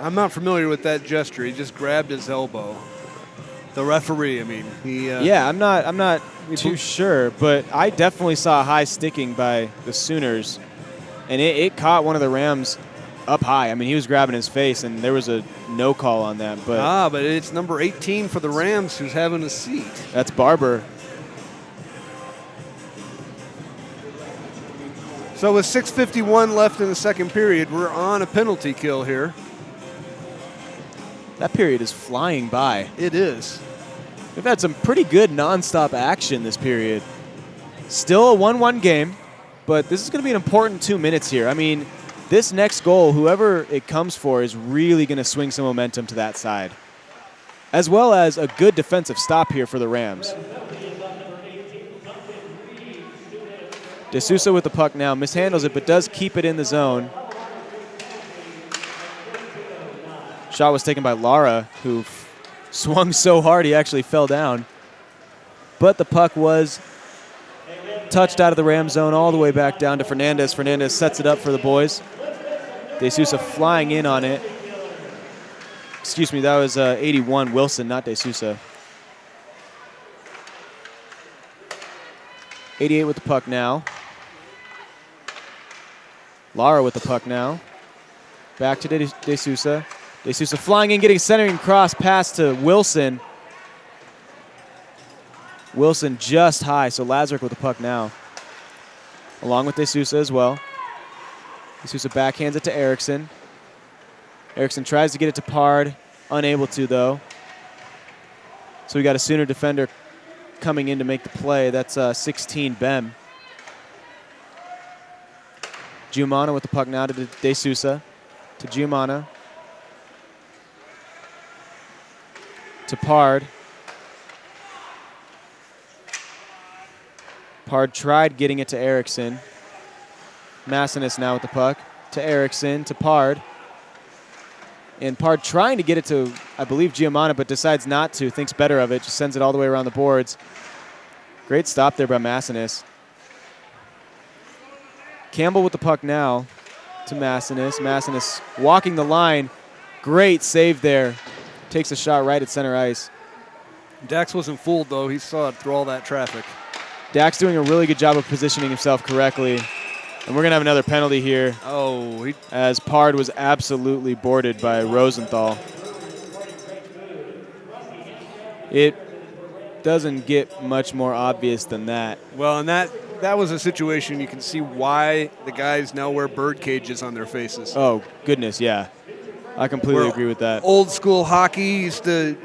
I'm not familiar with that gesture. He just grabbed his elbow. The referee, I mean, he. Yeah, I'm not too sure, but I definitely saw a high sticking by the Sooners, and it caught one of the Rams up high. I mean, he was grabbing his face, and there was a no call on that. But it's number 18 for the Rams who's having a seat. That's Barber. So with 6:51 left in the second period, we're on a penalty kill here. That period is flying by. It is. We've had some pretty good nonstop action this period. Still a 1-1 game, but this is going to be an important 2 minutes here. I mean, this next goal, whoever it comes for, is really going to swing some momentum to that side, as well as a good defensive stop here for the Rams. De Sousa with the puck now, mishandles it, but does keep it in the zone. Shot was taken by Lara, who swung so hard he actually fell down. But the puck was touched out of the Ram zone all the way back down to Fernandez. Fernandez sets it up for the boys. De Sousa flying in on it. Excuse me, that was 81, Wilson, not De Sousa. 88 with the puck now. Lara with the puck now. Back to De Sousa. De Sousa flying in, getting centering cross pass to Wilson. Wilson just high, so Lazarick with the puck now. Along with De Sousa as well. De Sousa backhands it to Erickson. Erickson tries to get it to Pard. Unable to, though. So we got a Sooner defender coming in to make the play. That's 16, Bem. Giumana with the puck now to De Sousa. To Giumana. To Pard. Pard tried getting it to Erickson. Massinis now with the puck. To Erickson, to Pard. And Pard trying to get it to, I believe, Giumana, but decides not to. Thinks better of it. Just sends it all the way around the boards. Great stop there by Massinis. Campbell with the puck now to Massinis. Massinis walking the line. Great save there. Takes a shot right at center ice. Dax wasn't fooled, though. He saw it through all that traffic. Dax doing a really good job of positioning himself correctly. And we're going to have another penalty here. Oh, as Pard was absolutely boarded by Rosenthal. It doesn't get much more obvious than that. Well, and that was a situation you can see why the guys now wear bird cages on their faces. Oh, goodness, yeah. I completely agree with that. Old school hockey used to,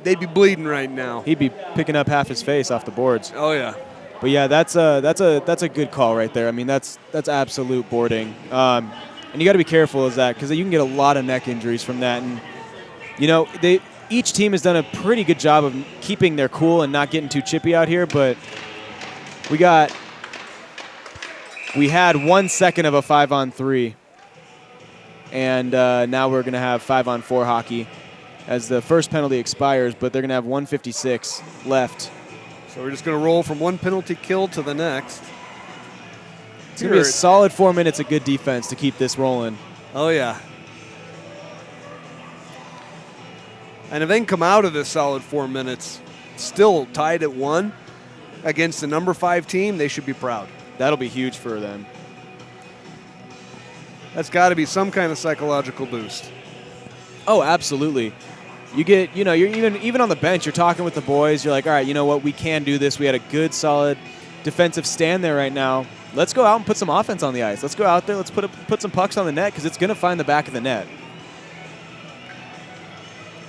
they'd be bleeding right now. He'd be picking up half his face off the boards. Oh, yeah. But yeah, that's a good call right there. I mean, that's absolute boarding, and you got to be careful of that because you can get a lot of neck injuries from that. And you know, each team has done a pretty good job of keeping their cool and not getting too chippy out here. But we had 1 second of a 5-on-3, and now we're gonna have 5-on-4 hockey as the first penalty expires. But they're gonna have 1:56 left. So we're just going to roll from one penalty kill to the next. It's going to be a solid 4 minutes of good defense to keep this rolling. Oh, yeah. And if they can come out of this solid 4 minutes still tied at 1 against the number 5 team, they should be proud. That'll be huge for them. That's got to be some kind of psychological boost. Oh, absolutely. You get, you're even on the bench, you're talking with the boys. You're like, all right, you know what? We can do this. We had a good, solid defensive stand there right now. Let's go out and put some offense on the ice. Let's go out there. Let's put some pucks on the net because it's going to find the back of the net.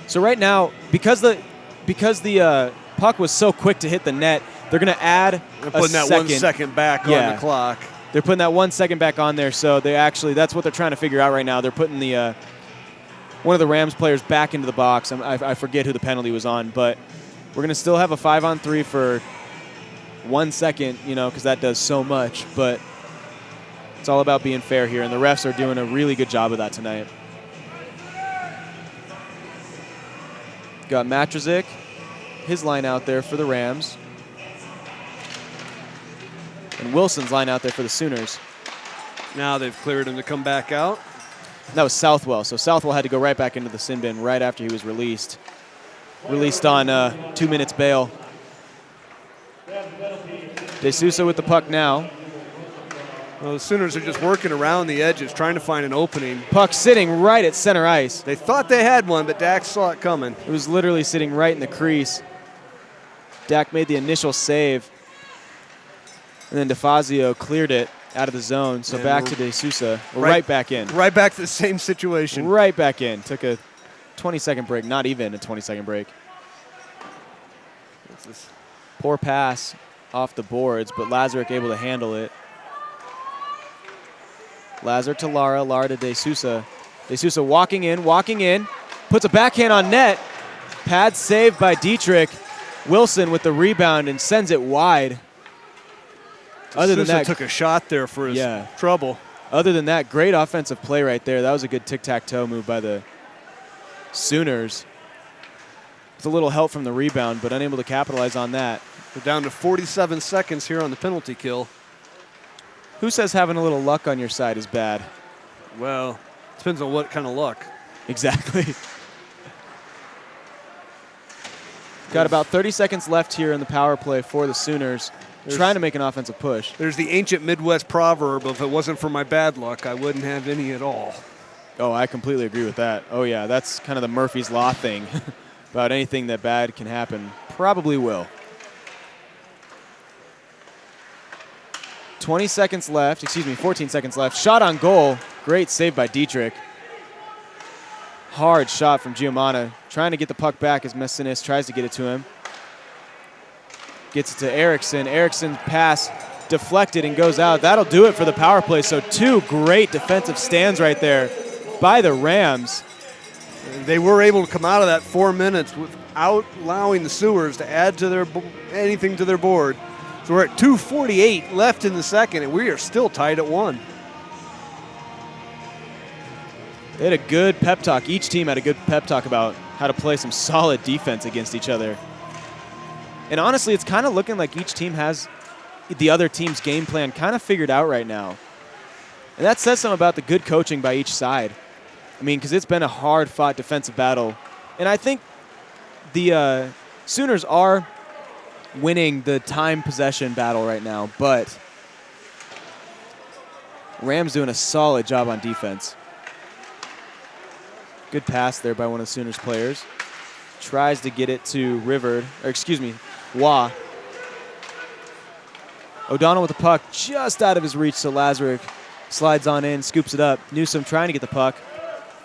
So right now, because the puck was so quick to hit the net, they're going to add putting that 1 second back on the clock. They're putting that 1 second back on there. So that's what they're trying to figure out right now. They're putting the one of the Rams players back into the box. I forget who the penalty was on, but we're going to still have a 5-on-3 for 1 second, because that does so much. But it's all about being fair here, and the refs are doing a really good job of that tonight. Got Matrazik, his line out there for the Rams. And Wilson's line out there for the Sooners. Now they've cleared him to come back out. That was Southwell. So Southwell had to go right back into the sin bin right after he was released. Released on 2 minutes bail. De Sousa with the puck now. Well, the Sooners are just working around the edges, trying to find an opening. Puck sitting right at center ice. They thought they had one, but Dak saw it coming. It was literally sitting right in the crease. Dak made the initial save. And then DeFazio cleared it out of the zone. So back to De Sousa. Right back in. Right back to the same situation. Right back in. Took a 20-second break, not even a 20-second break. Poor pass off the boards, but Lazarick able to handle it. Lazarick to Lara, Lara to De Sousa. De Sousa walking in, puts a backhand on net. Pad saved by Dietrich. Wilson with the rebound and sends it wide. Other than that, took a shot there for his trouble. Other than that, great offensive play right there. That was a good tic-tac-toe move by the Sooners. With a little help from the rebound, but unable to capitalize on that. We're down to 47 seconds here on the penalty kill. Who says having a little luck on your side is bad? Well, depends on what kind of luck. Exactly. Got about 30 seconds left here in the power play for the Sooners. Trying to make an offensive push. There's the ancient Midwest proverb, if it wasn't for my bad luck, I wouldn't have any at all. Oh, I completely agree with that. Oh, yeah, that's kind of the Murphy's Law thing. About anything that bad can happen, probably will. 14 seconds left. Shot on goal. Great save by Dietrich. Hard shot from Giamana. Trying to get the puck back as Messinis tries to get it to him. Gets it to Erickson. Erickson's pass deflected and goes out. That'll do it for the power play. So 2 great defensive stands right there by the Rams. They were able to come out of that 4 minutes without allowing the Sewers to add to anything to their board. So we're at 2:48 left in the second, and we are still tied at 1. They had a good pep talk. Each team had a good pep talk about how to play some solid defense against each other. And honestly, it's kind of looking like each team has the other team's game plan kind of figured out right now. And that says something about the good coaching by each side. I mean, because it's been a hard-fought defensive battle. And I think the Sooners are winning the time possession battle right now, but Rams doing a solid job on defense. Good pass there by one of the Sooners players. Tries to get it to Waugh. O'Donnell with the puck just out of his reach, so Lazarick slides on in, scoops it up. Newsom trying to get the puck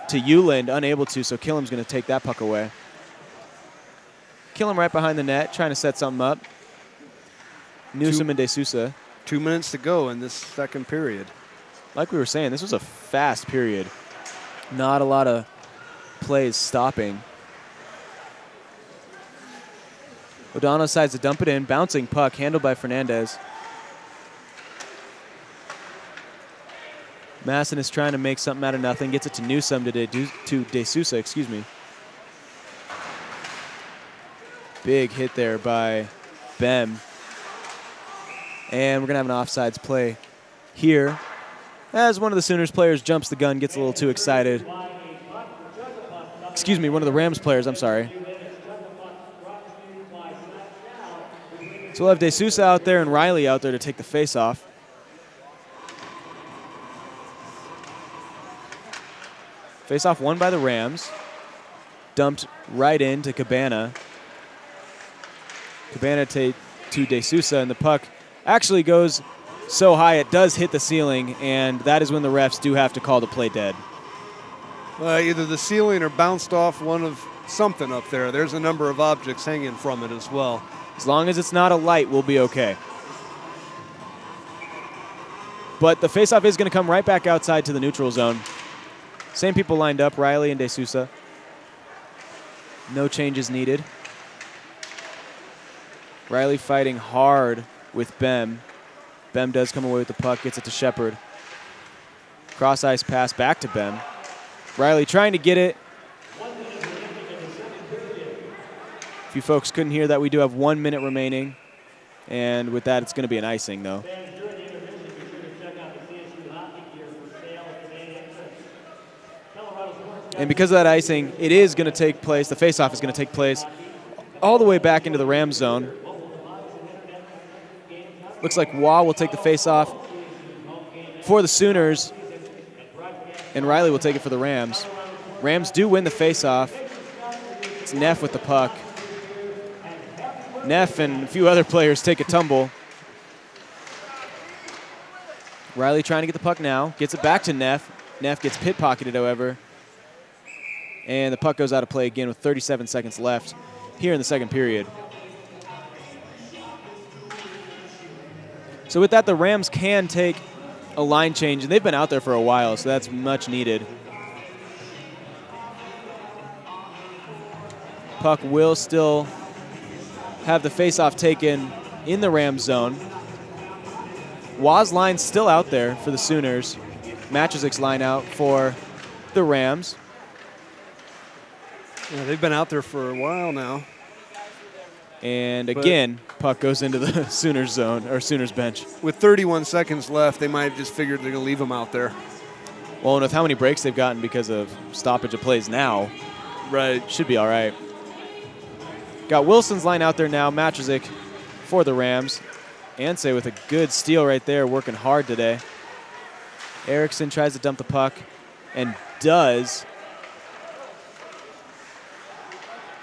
to Euland, unable to, so Killam's going to take that puck away. Killam right behind the net, trying to set something up. Newsom and De Sousa. 2 minutes to go in this second period. Like we were saying, this was a fast period. Not a lot of plays stopping. O'Donnell decides to dump it in. Bouncing puck, handled by Fernandez. Masson is trying to make something out of nothing. Gets it to Newsom to De Sousa, Big hit there by Bem. And we're going to have an offsides play here as one of the Sooners players jumps the gun, gets a little too excited. One of the Rams players, I'm sorry. So we'll have De Sousa out there and Riley out there to take the face-off. Face-off won by the Rams. Dumped right into Cabana. Cabana to De Sousa, and the puck actually goes so high it does hit the ceiling, and that is when the refs do have to call the play dead. Either the ceiling or bounced off one of something up there. There's a number of objects hanging from it as well. As long as it's not a light, we'll be okay. But the faceoff is going to come right back outside to the neutral zone. Same people lined up, Riley and De Sousa. No changes needed. Riley fighting hard with Bem. Bem does come away with the puck, gets it to Shepard. Cross-ice pass back to Bem. Riley trying to get it. If you folks couldn't hear that, we do have 1 minute remaining. And with that, it's going to be an icing, though. And because of that icing, it is going to take place, the faceoff is going to take place all the way back into the Rams zone. Looks like Waugh will take the faceoff for the Sooners, and Riley will take it for the Rams. Rams do win the faceoff. It's Neff with the puck. Neff and a few other players take a tumble. Riley trying to get the puck now. Gets it back to Neff. Neff gets pit-pocketed, however. And the puck goes out of play again with 37 seconds left here in the second period. So with that, the Rams can take a line change, and they've been out there for a while, so that's much needed. Puck will still have the faceoff taken in the Rams zone. Waz line still out there for the Sooners. Matrazik's line out for the Rams. Yeah, they've been out there for a while now. And again, puck goes into the Sooners zone, or Sooners bench. With 31 seconds left, they might have just figured they're going to leave him out there. Well, and with how many breaks they've gotten because of stoppage of plays now, right, should be all right. Got Wilson's line out there now, Matrazik for the Rams. Ansay with a good steal right there, working hard today. Erickson tries to dump the puck and does.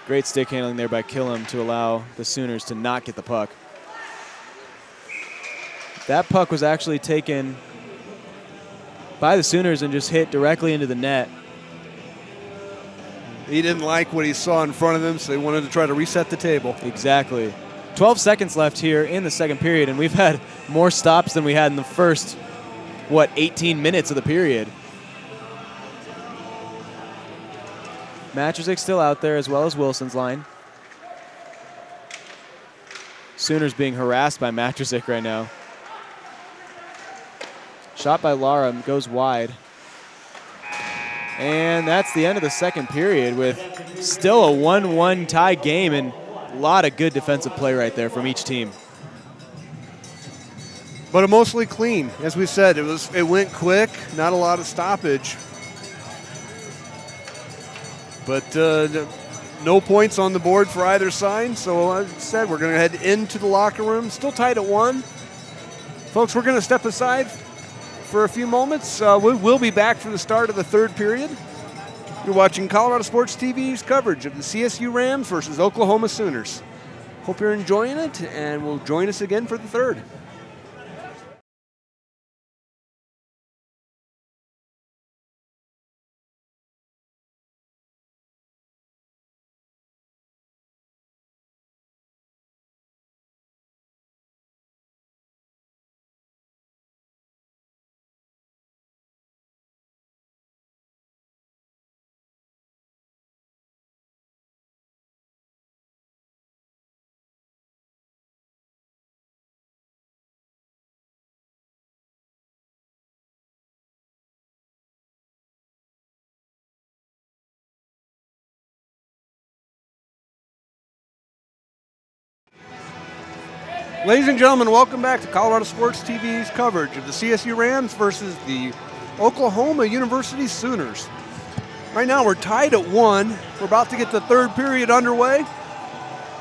Great stick handling there by Killam to allow the Sooners to not get the puck. That puck was actually taken by the Sooners and just hit directly into the net. He didn't like what he saw in front of him, so they wanted to try to reset the table. Exactly. 12 seconds left here in the second period, and we've had more stops than we had in the first, 18 minutes of the period. Matrazik still out there as well as Wilson's line. Sooners being harassed by Matrazik right now. Shot by Lara goes wide. And that's the end of the second period with still a 1-1 tie game and a lot of good defensive play right there from each team. But mostly clean. As we said, it went quick, not a lot of stoppage. But no points on the board for either side. So as I said, we're going to head into the locker room. Still tied at 1. Folks, we're going to step aside for a few moments. We will be back for the start of the third period. You're watching Colorado Sports TV's coverage of the CSU Rams versus Oklahoma Sooners. Hope you're enjoying it, and will join us again for the third. Ladies and gentlemen, welcome back to Colorado Sports TV's coverage of the CSU Rams versus the Oklahoma University Sooners. Right now we're tied at 1. We're about to get the third period underway.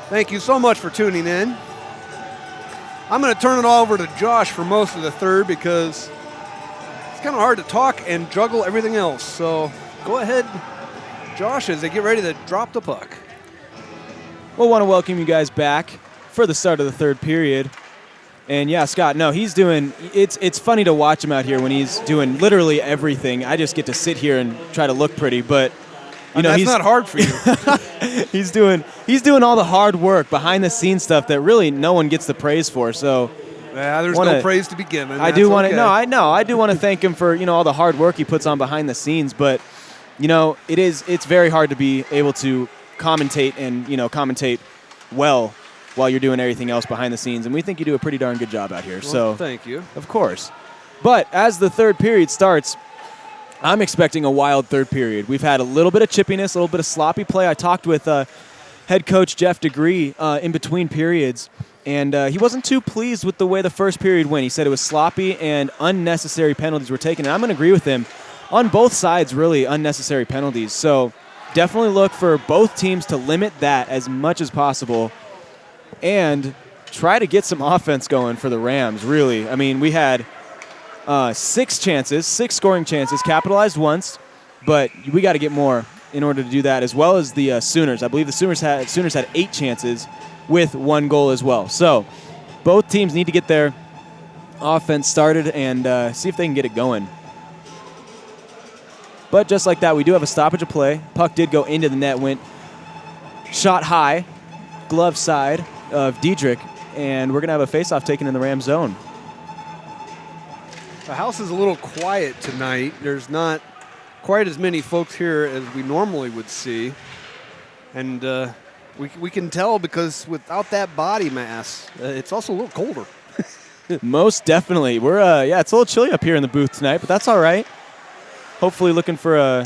Thank you so much for tuning in. I'm going to turn it all over to Josh for most of the third because it's kind of hard to talk and juggle everything else. So go ahead, Josh, as they get ready to drop the puck. We'll want to welcome you guys back for the start of the third period. And yeah, Scott, no, he's doing, it's funny to watch him out here when he's doing literally everything. I just get to sit here and try to look pretty, but you know, that's not hard for you. he's doing all the hard work, behind the scenes stuff that really no one gets the praise for. So yeah, there's no praise to be given. I do want to I do want to thank him for, all the hard work he puts on behind the scenes, but it's very hard to be able to commentate and, commentate well while you're doing everything else behind the scenes, and we think you do a pretty darn good job out here. Well, so thank you. Of course. But as the third period starts, I'm expecting a wild third period. We've had a little bit of chippiness, a little bit of sloppy play. I talked with head coach Jeff Degree in between periods, and he wasn't too pleased with the way the first period went. He said it was sloppy and unnecessary penalties were taken, and I'm going to agree with him. On both sides, really unnecessary penalties. So definitely look for both teams to limit that as much as possible and try to get some offense going for the Rams, really. I mean, we had 6 scoring chances, capitalized once, but we got to get more in order to do that, as well as the Sooners. I believe the Sooners had 8 chances with 1 goal as well. So both teams need to get their offense started and see if they can get it going. But just like that, we do have a stoppage of play. Puck did go into the net, went shot high, glove side of Diedrich, and we're going to have a faceoff taken in the Ram zone. The house is a little quiet tonight. There's not quite as many folks here as we normally would see. And we can tell because without that body mass, it's also a little colder. Most definitely. We're it's a little chilly up here in the booth tonight, but that's all right. Hopefully looking for a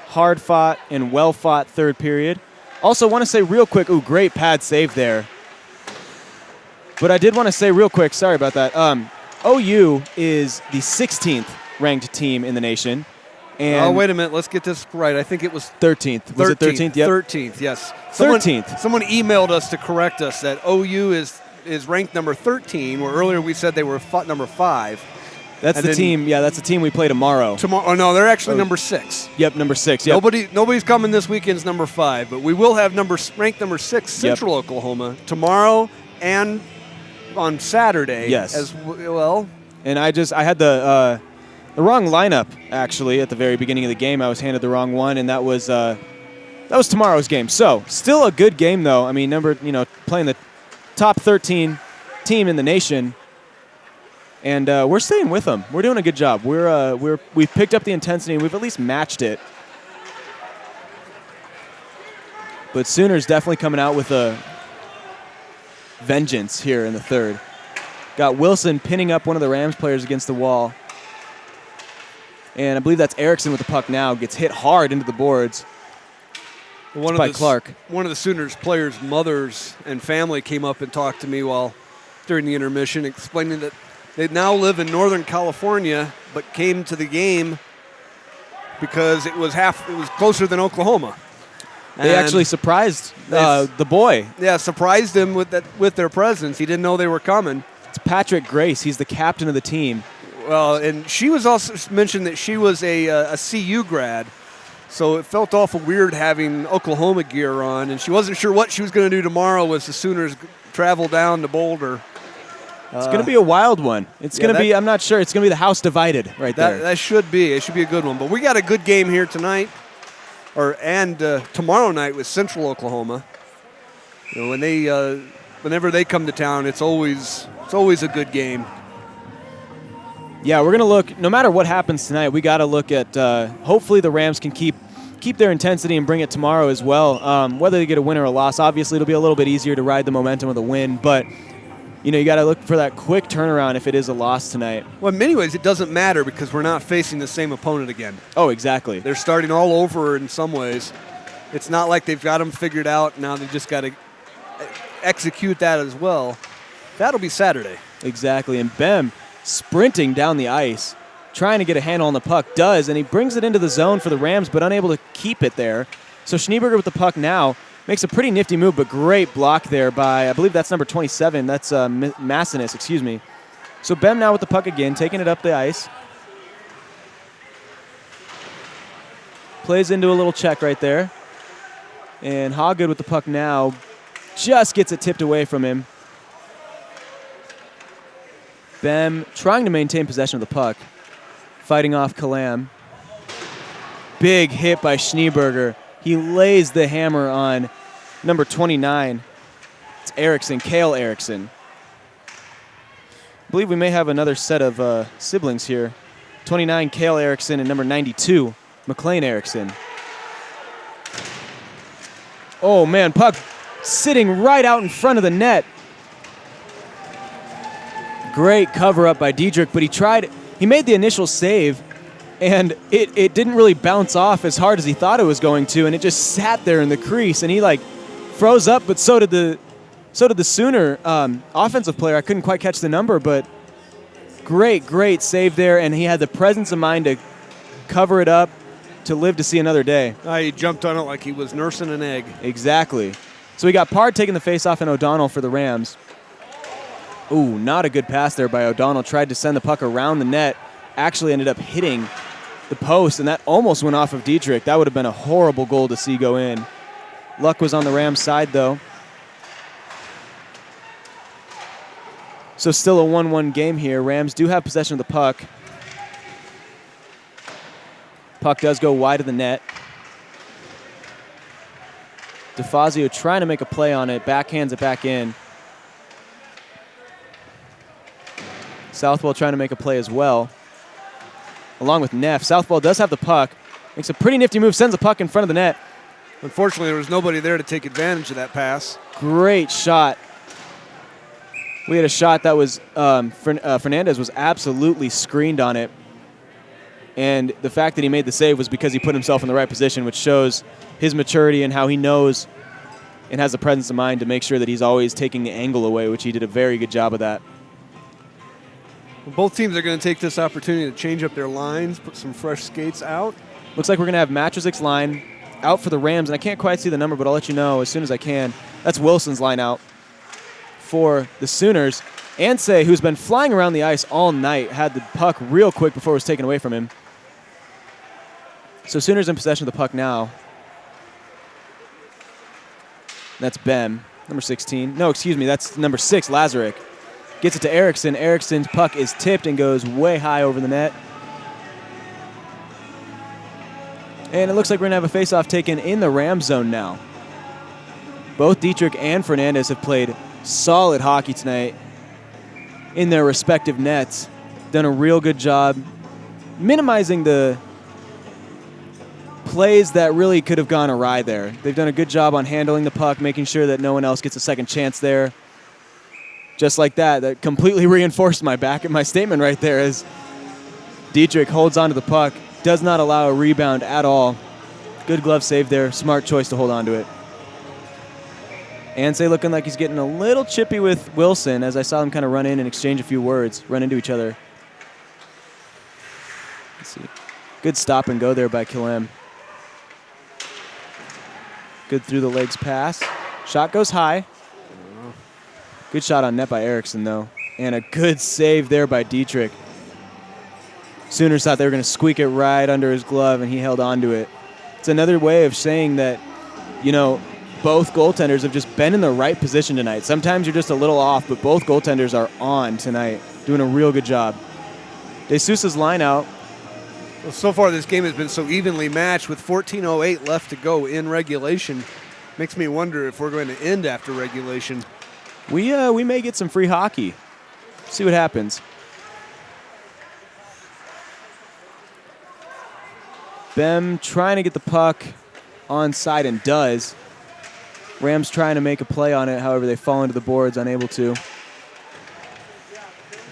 hard-fought and well-fought third period. Also want to say real quick, great pad save there. But I did want to say real quick, sorry about that. OU is the 16th ranked team in the nation. And wait a minute. Let's get this right. I think it was 13th. Was it 13th? Yep. 13th, yes. 13th. Someone emailed us to correct us that OU is ranked number 13, where earlier we said they were number 5. That's the team. Yeah, that's the team we play tomorrow. Tomorrow? Oh, no, they're actually number 6. Yep, number 6. Yep. Nobody's coming this weekend's number 5, but we will have ranked number 6 Central Oklahoma tomorrow and on Saturday. Yes. As well. And I had the wrong lineup actually at the very beginning of the game. I was handed the wrong one, and that was tomorrow's game. So still a good game though. I mean, playing the top 13 team in the nation. And we're staying with them. We're doing a good job. We've picked up the intensity and we've at least matched it. But Sooners definitely coming out with a vengeance here in the third. Got Wilson pinning up one of the Rams players against the wall. And I believe that's Erickson with the puck now. Gets hit hard into the boards. By Clark. One of the Sooners players' mothers and family came up and talked to me during the intermission, explaining that they now live in Northern California, but came to the game because it was closer than Oklahoma. They actually surprised the boy. Yeah, surprised him with their presence. He didn't know they were coming. It's Patrick Grace. He's the captain of the team. Well, and she was also mentioned that she was a CU grad, so it felt awful weird having Oklahoma gear on, and she wasn't sure what she was going to do tomorrow as the Sooners travel down to Boulder. It's going to be a wild one. It's going to be, I'm not sure, it's going to be the house divided right there. That should be. It should be a good one. But we got a good game here tonight, and tomorrow night with Central Oklahoma. Whenever they come to town, it's always a good game. Yeah, we're going to look, no matter what happens tonight, we got to look at, hopefully the Rams can keep their intensity and bring it tomorrow as well. Whether they get a win or a loss, obviously it'll be a little bit easier to ride the momentum of the win, but you got to look for that quick turnaround if it is a loss tonight. Well, in many ways, it doesn't matter because we're not facing the same opponent again. Oh, exactly. They're starting all over in some ways. It's not like they've got them figured out. Now they've just got to execute that as well. That'll be Saturday. Exactly. And Bem sprinting down the ice, trying to get a handle on the puck, does, and he brings it into the zone for the Rams, but unable to keep it there. So Schneeberger with the puck now makes a pretty nifty move, but great block there by, I believe that's number 27. That's Massinis, excuse me. So Bem now with the puck again, taking it up the ice. Plays into a little check right there. And Hoggood with the puck now just gets it tipped away from him. Bem trying to maintain possession of the puck. Fighting off Kalam. Big hit by Schneeberger. He lays the hammer on number 29. It's Erickson, Cale Erickson. I believe we may have another set of siblings here. 29, Cale Erickson, and number 92, McLean Erickson. Oh, man, puck sitting right out in front of the net. Great cover up by Diedrich, but he made the initial save, and it didn't really bounce off as hard as he thought it was going to, and it just sat there in the crease, and he froze up, but so did the Sooner offensive player. I couldn't quite catch the number, but great save there, and he had the presence of mind to cover it up to live to see another day. He jumped on it like he was nursing an egg. Exactly. So we got Pard taking the face-off and O'Donnell for the Rams. Ooh, not a good pass there by O'Donnell. Tried to send the puck around the net. Actually ended up hitting the post, and that almost went off of Diedrich. That would have been a horrible goal to see go in. Luck was on the Rams' side, though. So still a 1-1 game here. Rams do have possession of the puck. Puck does go wide of the net. DeFazio trying to make a play on it, backhands it back in. Southwell trying to make a play as well, along with Neff. Southwell does have the puck, makes a pretty nifty move, sends the puck in front of the net. Unfortunately, there was nobody there to take advantage of that pass. Great shot. We had a shot that was, Fernandez was absolutely screened on it. And the fact that he made the save was because he put himself in the right position, which shows his maturity and how he knows and has the presence of mind to make sure that he's always taking the angle away, which he did a very good job of that. Both teams are going to take this opportunity to change up their lines, put some fresh skates out. Looks like we're going to have Matrozic's line out for the Rams, and I can't quite see the number, but I'll let you know as soon as I can. That's Wilson's line out for the Sooners. Ansay, who's been flying around the ice all night, had the puck real quick before it was taken away from him. So Sooners in possession of the puck now. That's Bem, number 16. No, excuse me, that's number 6, Lazarick. Gets it to Erickson. Erickson's puck is tipped and goes way high over the net. And it looks like we're going to have a faceoff taken in the Ram zone now. Both Dietrich and Fernandez have played solid hockey tonight in their respective nets. Done a real good job minimizing the plays that really could have gone awry there. They've done a good job on handling the puck, making sure that no one else gets a second chance there. Just like that, that completely reinforced my statement right there as Dietrich holds onto the puck, does not allow a rebound at all. Good glove save there, smart choice to hold on to it. Ansay looking like he's getting a little chippy with Wilson as I saw them kind of run in and exchange a few words, run into each other. Let's see. Good stop and go there by Killam. Good through the legs pass. Shot goes high. Good shot on net by Erickson, though. And a good save there by Dietrich. Sooners thought they were going to squeak it right under his glove, and he held on to it. It's another way of saying that, you know, both goaltenders have just been in the right position tonight. Sometimes you're just a little off, but both goaltenders are on tonight, doing a real good job. De Sousa's line out. Well, so far this game has been so evenly matched with 14:08 left to go in regulation. Makes me wonder if we're going to end after regulation. We may get some free hockey. See what happens. Bem trying to get the puck onside and does. Rams trying to make a play on it, however they fall into the boards, unable to.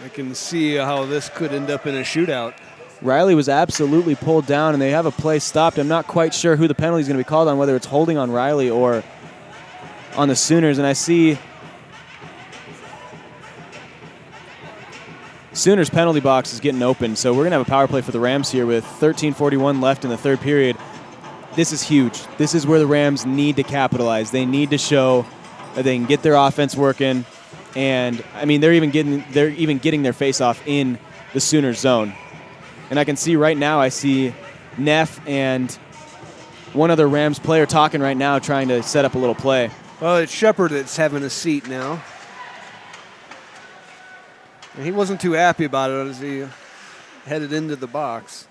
I can see how this could end up in a shootout. Riley was absolutely pulled down, and they have a play stopped. I'm not quite sure who the penalty is going to be called on, whether it's holding on Riley or on the Sooners. And I see Sooners penalty box is getting open, so we're going to have a power play for the Rams here with 13:41 left in the third period. This is huge. This is where the Rams need to capitalize. They need to show that they can get their offense working, and I mean they're even getting their face-off in the Sooners zone. And I can see right now, I see Neff and one other Rams player talking right now, trying to set up a little play. Well, it's Shepard that's having a seat now. And he wasn't too happy about it as he headed into the box.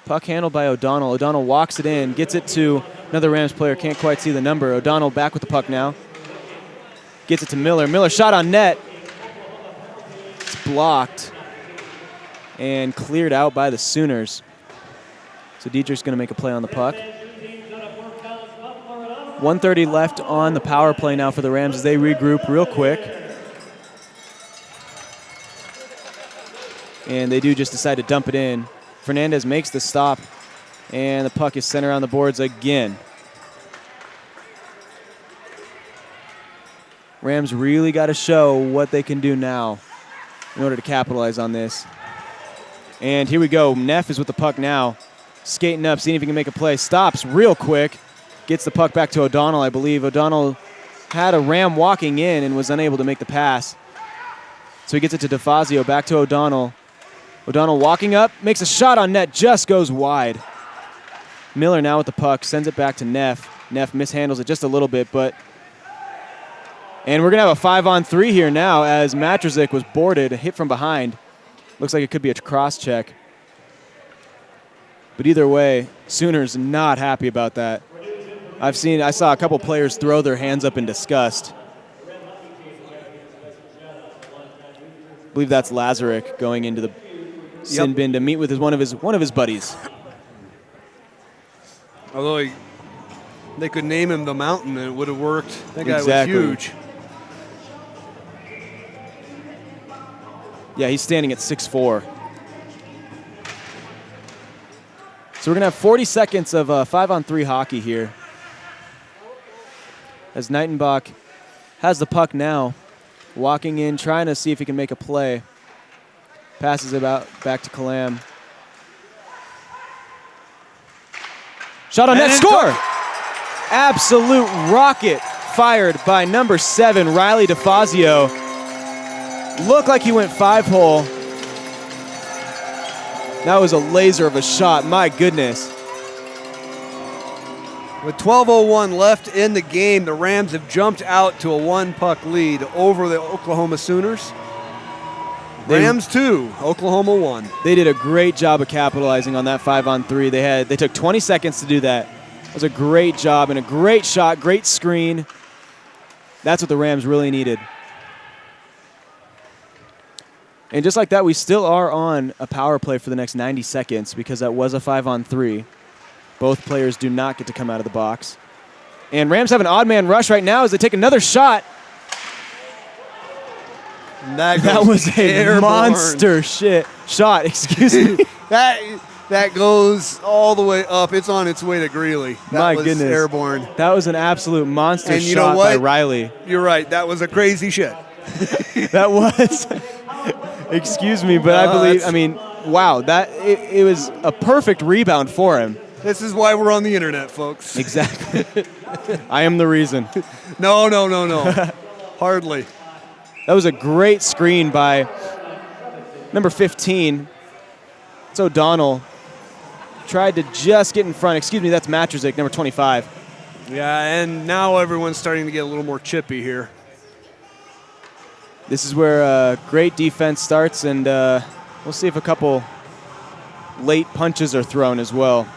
Puck handled by O'Donnell. O'Donnell walks it in, gets it to another Rams player. Can't quite see the number. O'Donnell back with the puck now. Gets it to Miller. Miller shot on net. It's blocked and cleared out by the Sooners. So Dietrich's going to make a play on the puck. 1:30 left on the power play now for the Rams as they regroup real quick. And they do just decide to dump it in. Fernandez makes the stop, and the puck is sent around the boards again. Rams really got to show what they can do now in order to capitalize on this. And here we go. Neff is with the puck now. Skating up, seeing if he can make a play. Stops real quick. Gets the puck back to O'Donnell, I believe. O'Donnell had a Ram walking in and was unable to make the pass. So he gets it to DeFazio, back to O'Donnell. O'Donnell walking up, makes a shot on net, just goes wide. Miller now with the puck, sends it back to Neff. Neff mishandles it just a little bit, but... And we're going to have a 5-on-3 here now as Matrozic was boarded, hit from behind. Looks like it could be a cross check. But either way, Sooners not happy about that. I saw a couple players throw their hands up in disgust. I believe that's Lazarick going into the sin bin to meet with one of his buddies. Although they could name him the Mountain and it would have worked. That guy Exactly. was huge. Yeah, he's standing at 6'4". So we're going to have 40 seconds of 5-on-3 hockey here. As Nightenbach has the puck now, walking in, trying to see if he can make a play. Passes it out back to Kalam. Shot on net, score! Absolute rocket fired by number 7, Riley DeFazio. Looked like he went 5-hole. That was a laser of a shot, my goodness. With 12:01 left in the game, the Rams have jumped out to a 1-puck lead over the Oklahoma Sooners. Rams 2, Oklahoma 1. They did a great job of capitalizing on that 5-on-3. They took 20 seconds to do that. It was a great job and a great shot, great screen. That's what the Rams really needed. And just like that, we still are on a power play for the next 90 seconds because that was a 5-on-3. Both players do not get to come out of the box. And Rams have an odd man rush right now as they take another shot. That was a monster shot, excuse me. That goes all the way up. It's on its way to Greeley. My goodness. Airborne. That was an absolute monster and you shot know what? by Riley. You're right. That was a crazy shit. That was. Excuse me, but wow. It was a perfect rebound for him. This is why we're on the internet, folks. Exactly. I am the reason. No. Hardly. That was a great screen by number 15. It's O'Donnell. Tried to just get in front. Excuse me, that's Matrzik, number 25. Yeah, and now everyone's starting to get a little more chippy here. This is where great defense starts, and we'll see if a couple late punches are thrown as well.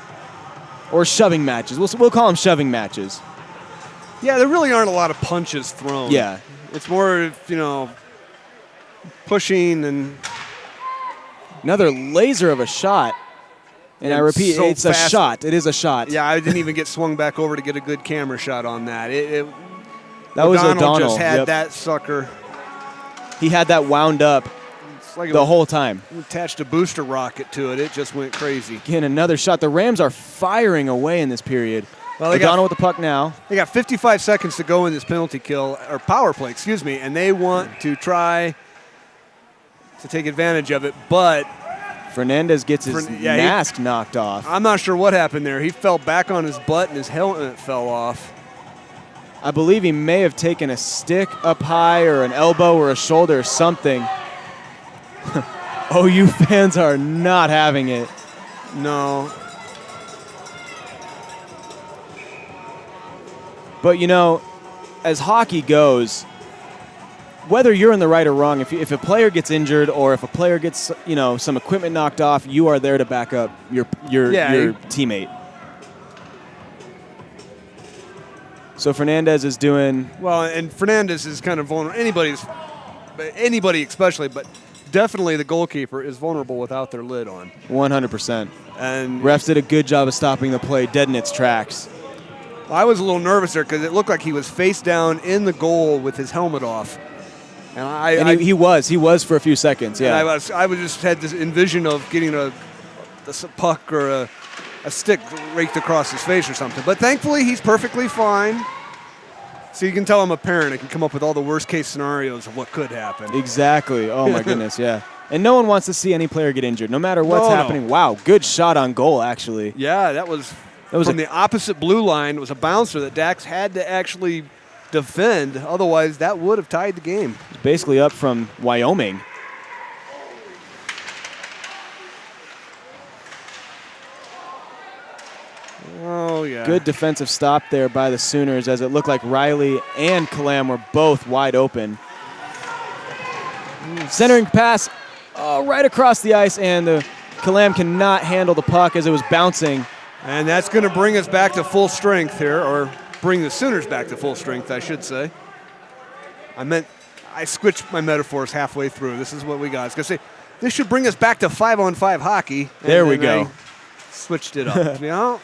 Or shoving matches. We'll call them shoving matches. Yeah, there really aren't a lot of punches thrown. Yeah. It's more, pushing and... Another laser of a shot. And I repeat, so it's fast. A shot. It is a shot. Yeah, I didn't even get swung back over to get a good camera shot on that. That was O'Donnell. Just had that sucker. He had that wound up like the whole time. Attached a booster rocket to it. It just went crazy. Again, another shot. The Rams are firing away in this period. Well, O'Donnell with the puck now. They got 55 seconds to go in this penalty kill, or power play, and they want to try to take advantage of it, but... Fernandez gets his mask knocked off. I'm not sure what happened there. He fell back on his butt and his helmet fell off. I believe he may have taken a stick up high or an elbow or a shoulder or something. OU fans are not having it. No. But, as hockey goes, whether you're in the right or wrong, if a player gets injured or if a player gets, some equipment knocked off, you are there to back up your teammate. So Fernandez is doing... Well, and Fernandez is kind of vulnerable. Anybody especially, but definitely the goalkeeper is vulnerable without their lid on. 100%. And refs did a good job of stopping the play dead in its tracks. I was a little nervous there because it looked like he was face down in the goal with his helmet off. And he was for a few seconds, yeah. And I just had this envision of getting a puck or a stick raked across his face or something. But thankfully, he's perfectly fine. So you can tell I'm a parent. I can come up with all the worst-case scenarios of what could happen. Exactly. Oh, my goodness, yeah. And no one wants to see any player get injured, no matter what's happening. Wow, good shot on goal, actually. Yeah, that was from the opposite blue line. It was a bouncer that Dax had to actually defend. Otherwise, that would have tied the game. It's basically up from Wyoming. Oh, yeah. Good defensive stop there by the Sooners as it looked like Riley and Kalam were both wide open. Centering pass right across the ice, and the Kalam cannot handle the puck as it was bouncing. And that's going to bring us back to full strength here, or bring the Sooners back to full strength, I should say. I switched my metaphors halfway through. This is what we got. I was going to say, this should bring us back to 5-on-5 hockey. There we go. I switched it up. You know?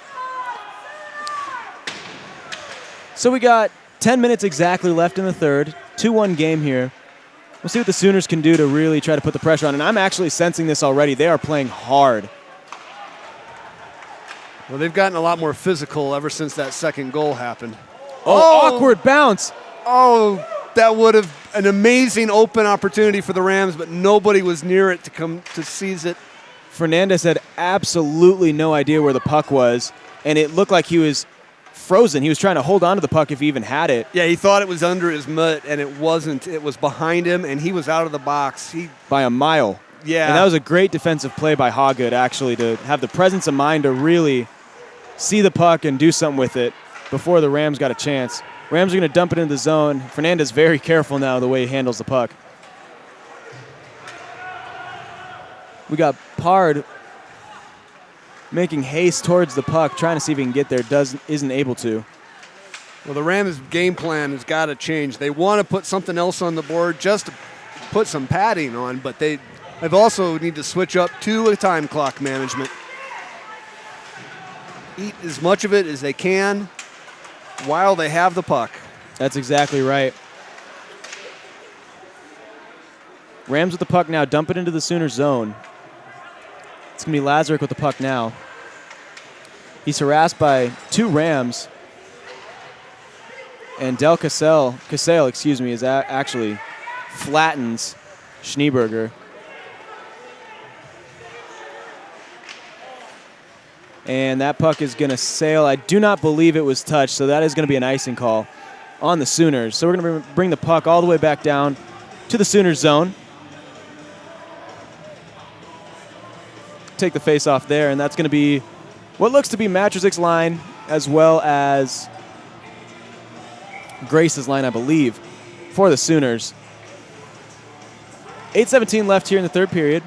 So we got 10 minutes exactly left in the third. 2-1 game here. We'll see what the Sooners can do to really try to put the pressure on. And I'm actually sensing this already. They are playing hard. Well, they've gotten a lot more physical ever since that second goal happened. Oh, awkward bounce. Oh, that would have an amazing open opportunity for the Rams, but nobody was near it to come to seize it. Fernandez had absolutely no idea where the puck was, and it looked like he was frozen. He was trying to hold on to the puck if he even had it. Yeah, he thought it was under his mitt, and it wasn't. It was behind him, and he was out of the box. By a mile. Yeah. And that was a great defensive play by Hoggood, actually, to have the presence of mind to really see the puck and do something with it before the Rams got a chance. Rams are going to dump it into the zone. Fernandez very careful now the way he handles the puck. We got Pard making haste towards the puck, trying to see if he can get there, isn't able to. Well, the Rams' game plan has got to change. They want to put something else on the board just to put some padding on, but they've also need to switch up to a time clock management. Eat as much of it as they can while they have the puck. That's exactly right. Rams with the puck now. Dump it into the Sooners zone. It's going to be Lazarick with the puck now. He's harassed by 2 Rams. And Del Casale, is actually flattens Schneeberger. And that puck is going to sail. I do not believe it was touched, so that is going to be an icing call on the Sooners. So we're going to bring the puck all the way back down to the Sooners zone. Take the face off there, and that's going to be what looks to be Matrozic's line as well as Grace's line, I believe, for the Sooners. 8:17 left here in the third period.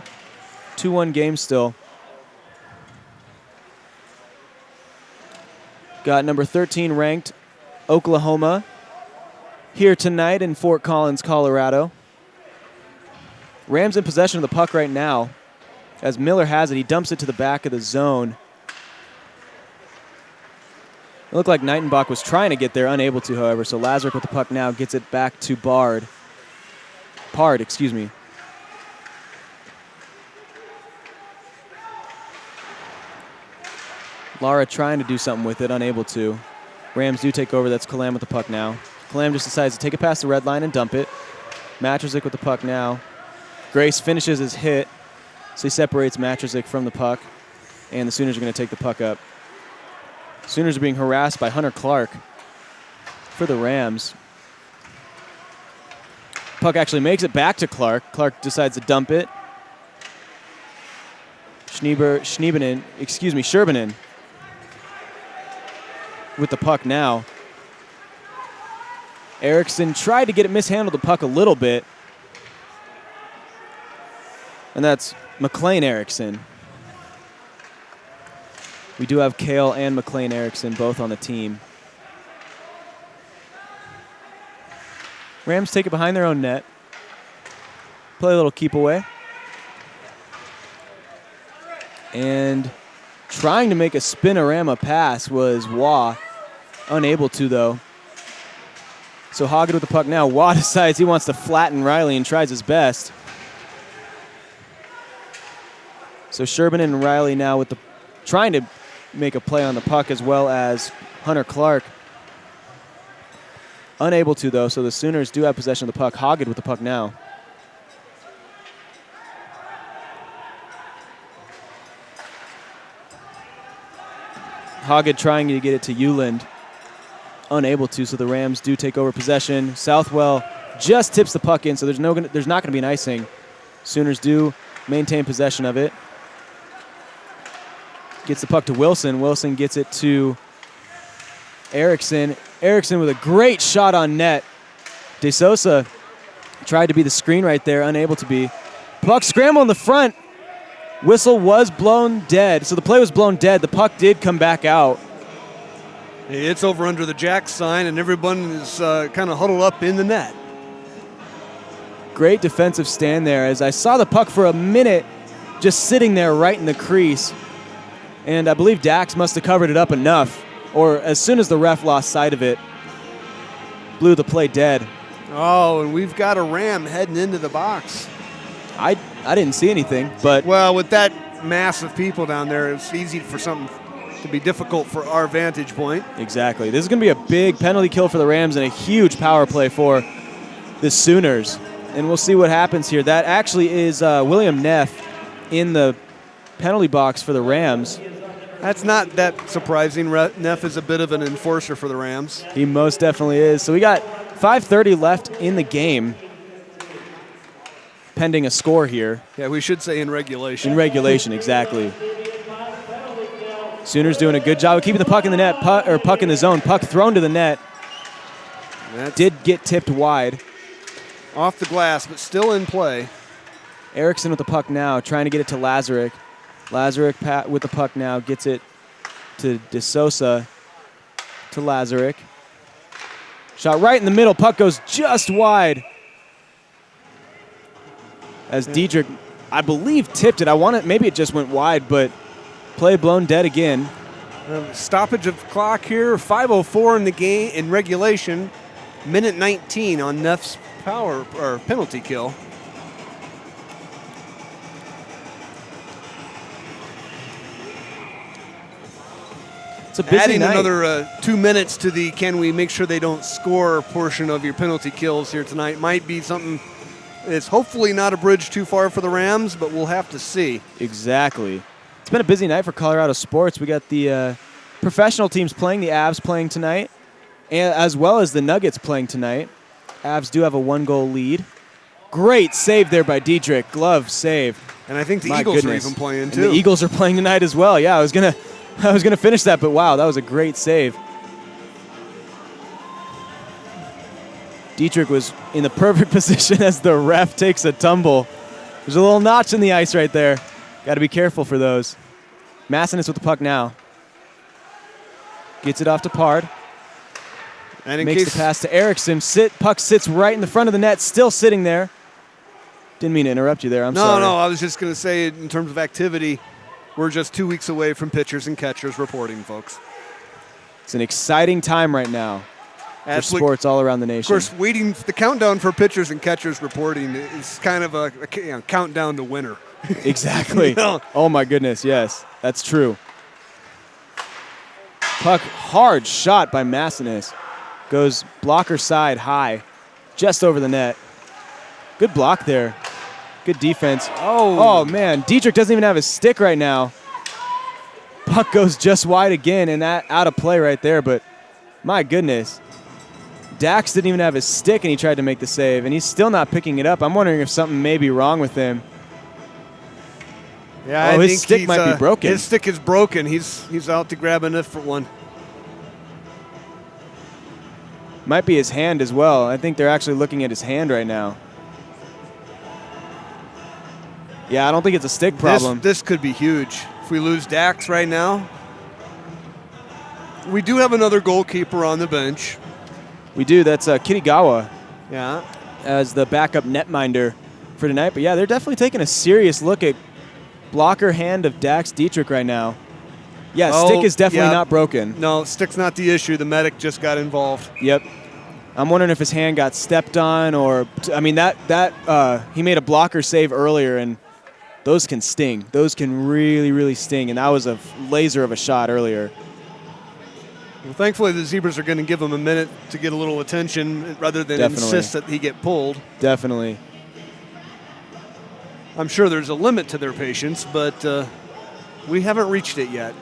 2-1 game still. Got number 13 ranked Oklahoma here tonight in Fort Collins, Colorado. Rams in possession of the puck right now. As Miller has it, he dumps it to the back of the zone. It looked like Knightenbach was trying to get there, unable to, however. So Lazarick with the puck now gets it back to Pard. Lara trying to do something with it, unable to. Rams do take over. That's Kalam with the puck now. Kalam just decides to take it past the red line and dump it. Matrozik with the puck now. Grace finishes his hit, so he separates Matrozik from the puck, and the Sooners are going to take the puck up. Sooners are being harassed by Hunter Clark for the Rams. Puck actually makes it back to Clark. Clark decides to dump it. Sherbinen with the puck now. Erickson tried to get it mishandled the puck a little bit. And that's McLean Erickson. We do have Kale and McLean Erickson both on the team. Rams take it behind their own net. Play a little keep away. And trying to make a spinorama pass was Waugh. Unable to, though. So Hoggood with the puck now. Waugh decides he wants to flatten Riley and tries his best. So Sherbin and Riley now with trying to make a play on the puck, as well as Hunter Clark. Unable to, though, so the Sooners do have possession of the puck. Hoggood with the puck now. Hoggood trying to get it to Euland. Unable to, so the Rams do take over possession. Southwell just tips the puck in, so there's not going to be an icing. Sooners do maintain possession of it. Gets the puck to Wilson. Wilson gets it to Erickson. Erickson with a great shot on net. De Sosa tried to be the screen right there, unable to be. Puck scramble in the front. Whistle was blown dead, so the play was blown dead. The puck did come back out. It's over under the Jack sign, and everyone is kind of huddled up in the net. Great defensive stand there, as I saw the puck for a minute just sitting there right in the crease. And I believe Dax must have covered it up enough, or as soon as the ref lost sight of it, blew the play dead. Oh, and we've got a Ram heading into the box. I didn't see anything, but... Well, with that mass of people down there, it's easy for something to be difficult for our vantage point. Exactly. This is going to be a big penalty kill for the Rams and a huge power play for the Sooners. And we'll see what happens here. That actually is William Neff in the penalty box for the Rams. That's not that surprising. Neff is a bit of an enforcer for the Rams. He most definitely is. So we got 5:30 left in the game, pending a score here. Yeah, we should say in regulation. In regulation, exactly. Sooners doing a good job of keeping the puck in the net, puck in the zone, puck thrown to the net. Did get tipped wide. Off the glass, but still in play. Erickson with the puck now, trying to get it to Lazarek. Lazarek with the puck now, gets it to De Sosa, to Lazarek. Shot right in the middle, puck goes just wide. As Diedrich, I believe, tipped it. Maybe it just went wide, but play blown dead again. Stoppage of clock here, 5:04 in the game in regulation, minute 19 on Neff's power or penalty kill. It's a busy Adding night. another 2 minutes to the can we make sure they don't score portion of your penalty kills here tonight might be something. It's hopefully not a bridge too far for the Rams, but we'll have to see. Exactly. It's been a busy night for Colorado sports. We got the professional teams playing, the Avs playing tonight, and as well as the Nuggets playing tonight. Avs do have a 1-goal lead. Great save there by Diedrich. Glove save. And I think the My Eagles goodness. are even playing And too. the Eagles are playing tonight as well. Yeah, I was gonna finish that, but wow, that was a great save. Diedrich was in the perfect position as the ref takes a tumble. There's a little notch in the ice right there. Got to be careful for those. Massinus with the puck now. Gets it off to Pard. And in Makes case the pass to Erickson. Puck sits right in the front of the net, still sitting there. Didn't mean to interrupt you there. I'm sorry. No, I was just going to say in terms of activity, we're just 2 weeks away from pitchers and catchers reporting, folks. It's an exciting time right now for sports all around the nation. Of course, waiting the countdown for pitchers and catchers reporting is kind of a countdown to winter. Exactly. You know? Oh, my goodness, yes. That's true. Puck, hard shot by Massinus. Goes blocker side high, just over the net. Good block there. Good defense. Oh, man. Diedrich doesn't even have his stick right now. Puck goes just wide again, and that out of play right there. But my goodness. Dax didn't even have his stick, and he tried to make the save, and he's still not picking it up. I'm wondering if something may be wrong with him. Yeah, I his think stick might be broken. His stick is broken. He's out to grab a different one. Might be his hand as well. I think they're actually looking at his hand right now. Yeah, I don't think it's a stick problem. This could be huge. If we lose Dax right now. We do have another goalkeeper on the bench. We do. That's Kirigawa. Yeah. As the backup netminder for tonight. But yeah, they're definitely taking a serious look at blocker hand of Dax Diedrich right now. Yeah, stick is definitely not broken. No, stick's not the issue. The medic just got involved. Yep. I'm wondering if his hand got stepped on or, I mean, he made a blocker save earlier, and those can sting. Those can really, really sting, and that was a laser of a shot earlier. Well, thankfully, the Zebras are going to give him a minute to get a little attention rather than insist that he get pulled. Definitely. I'm sure there's a limit to their patience, but we haven't reached it yet.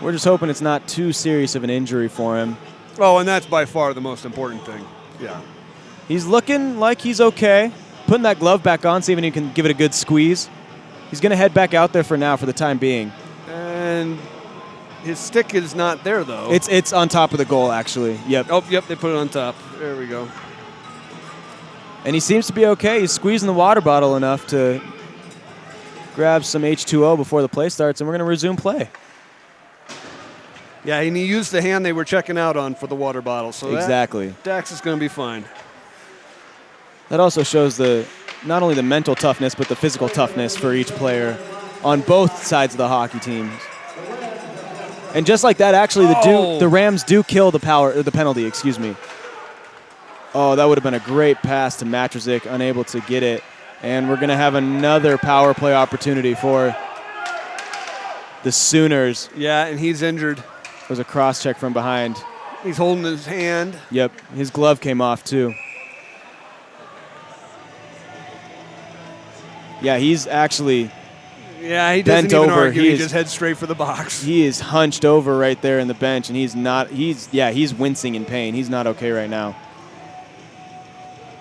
We're just hoping it's not too serious of an injury for him. Oh, and that's by far the most important thing. Yeah. He's looking like he's okay. Putting that glove back on, see if he can give it a good squeeze. He's going to head back out there for now for the time being. And his stick is not there, though. It's on top of the goal, actually. Yep. Oh, yep, they put it on top. There we go. And he seems to be okay. He's squeezing the water bottle enough to grabs some H2O before the play starts, and we're going to resume play. Yeah, and he used the hand they were checking out on for the water bottle. So exactly. Dax is going to be fine. That also shows not only the mental toughness, but the physical toughness for each player on both sides of the hockey teams. And just like that, actually, the Rams do kill the penalty, excuse me. Oh, that would have been a great pass to Matrzik, unable to get it. And we're going to have another power play opportunity for the Sooners. Yeah, and he's injured. It was a cross check from behind. He's holding his hand. Yep, his glove came off too. Yeah, he's actually he doesn't bent even over. argue. He just heads straight for the box. He is hunched over right there in the bench, and he's wincing in pain. He's not okay right now.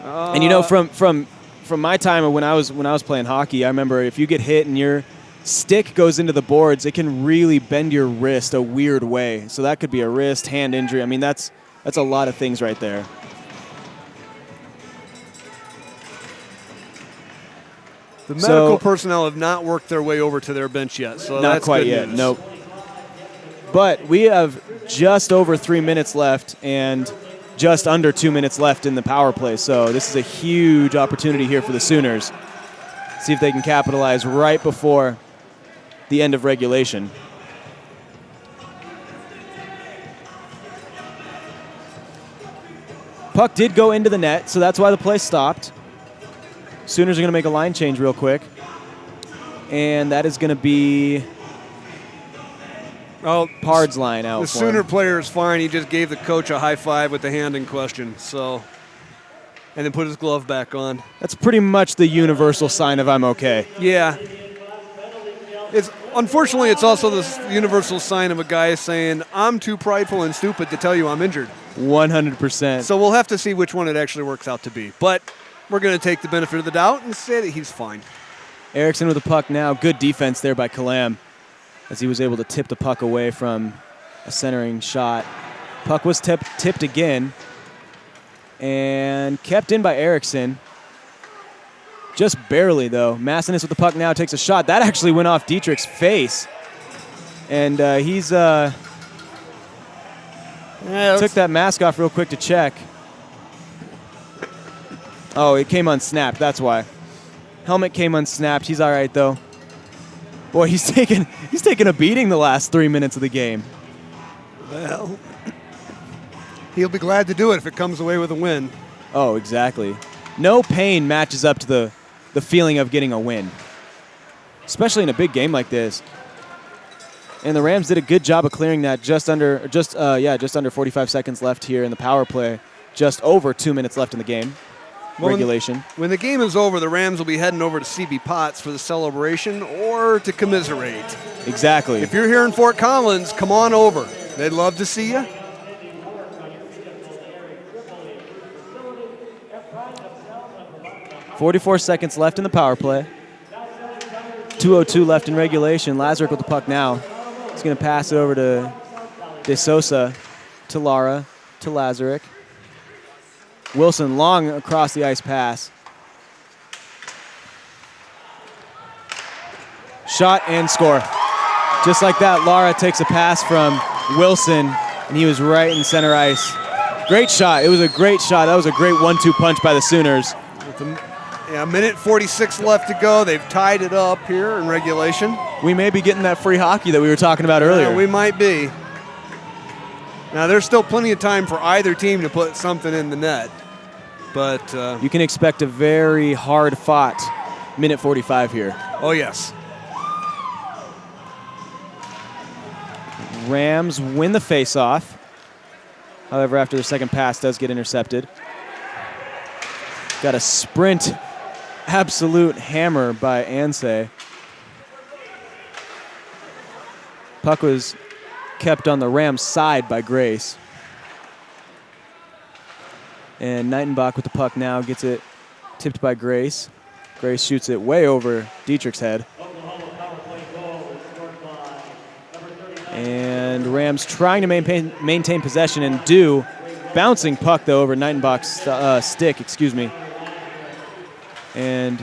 And you know, from my time when I was playing hockey, I remember if you get hit and your stick goes into the boards, it can really bend your wrist a weird way. So that could be a wrist, hand injury. I mean, that's a lot of things right there. The medical personnel have not worked their way over to their bench yet, so not that's quite good yet. news. Nope. But we have just over 3 minutes left and just under 2 minutes left in the power play. So this is a huge opportunity here for the Sooners. See if they can capitalize right before the end of regulation. Puck did go into the net, so that's why the play stopped. Sooners are going to make a line change real quick. And that is going to be Pard's line out. The for Sooner him. player is fine. He just gave the coach a high five with the hand in question. So, and then put his glove back on. That's pretty much the universal sign of I'm okay. Yeah. Unfortunately, it's also the universal sign of a guy saying, I'm too prideful and stupid to tell you I'm injured. 100%. So we'll have to see which one it actually works out to be. But we're going to take the benefit of the doubt and say that he's fine. Erickson with the puck now. Good defense there by Kalam as he was able to tip the puck away from a centering shot. Puck was tipped again and kept in by Erickson. Just barely, though. Massinus with the puck now takes a shot. That actually went off Dietrich's face. And he's took that mask off real quick to check. Oh, it came unsnapped. That's why. Helmet came unsnapped. He's all right, though. Boy, he's taken a beating the last 3 minutes of the game. Well, he'll be glad to do it if it comes away with a win. Oh, exactly. No pain matches up to the feeling of getting a win, especially in a big game like this. And the Rams did a good job of clearing that. Just under 45 seconds left here in the power play. Just over 2 minutes left in the game. Regulation. When the game is over, the Rams will be heading over to CB Potts for the celebration or to commiserate. Exactly. If you're here in Fort Collins, come on over. They'd love to see you. .44 seconds left in the power play. 2:02 left in regulation. Lazarick with the puck now. He's going to pass it over to De Sosa, to Lara, to Lazarick. Wilson long across the ice pass. Shot and score. Just like that, Lara takes a pass from Wilson, and he was right in center ice. Great shot. It was a great shot. That was a great 1-2 punch by the Sooners. Yeah, 1:46 left to go. They've tied it up here in regulation. We may be getting that free hockey that we were talking about earlier. Yeah, we might be. Now, there's still plenty of time for either team to put something in the net. But you can expect a very hard-fought 1:45 here. Oh, yes. Rams win the face-off. However, after the second pass does get intercepted. Got a sprint, absolute hammer by Anseh. Puck was kept on the Rams' side by Grace. And Nightenbach with the puck now gets it tipped by Grace. Grace shoots it way over Dietrich's head. And Rams trying to maintain possession and do. Bouncing puck, though, over Nightenbach's stick, excuse me. And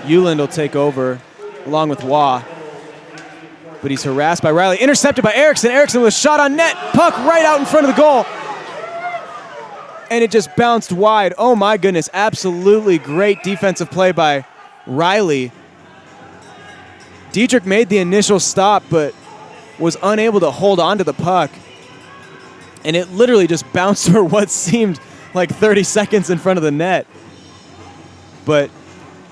Uland will take over along with Waugh. But he's harassed by Riley. Intercepted by Erickson. Erickson with a shot on net. Puck right out in front of the goal. And it just bounced wide. Oh my goodness, absolutely great defensive play by Riley. Dietrich made the initial stop, but was unable to hold on to the puck. And it literally just bounced for what seemed like 30 seconds in front of the net. But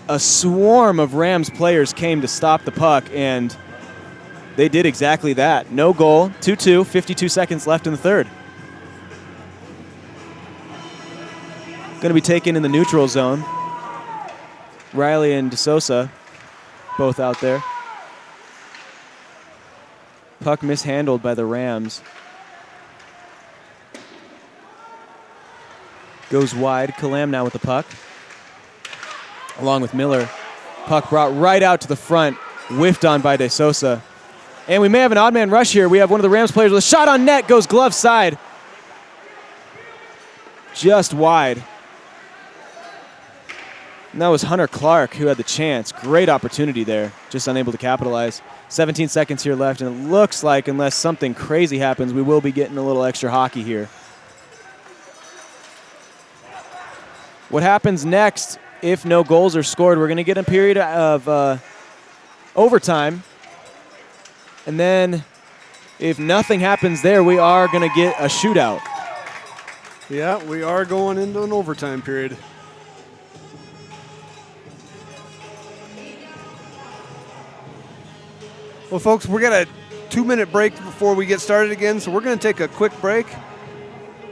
a swarm of Rams players came to stop the puck, and they did exactly that. No goal, 2-2, 52 seconds left in the third. Going to be taken in the neutral zone. Riley and DeSosa both out there. Puck mishandled by the Rams. Goes wide. Kalam now with the puck. Along with Miller. Puck brought right out to the front. Whiffed on by DeSosa. And we may have an odd man rush here. We have one of the Rams players with a shot on net. Goes glove side. Just wide. And that was Hunter Clark who had the chance. Great opportunity there. Just unable to capitalize. 17 seconds here left, and it looks like, unless something crazy happens, we will be getting a little extra hockey here. What happens next if no goals are scored? We're going to get a period of overtime. And then if nothing happens there, we are going to get a shootout. Yeah, we are going into an overtime period. Well, folks, we got a 2-minute break before we get started again, so we're going to take a quick break.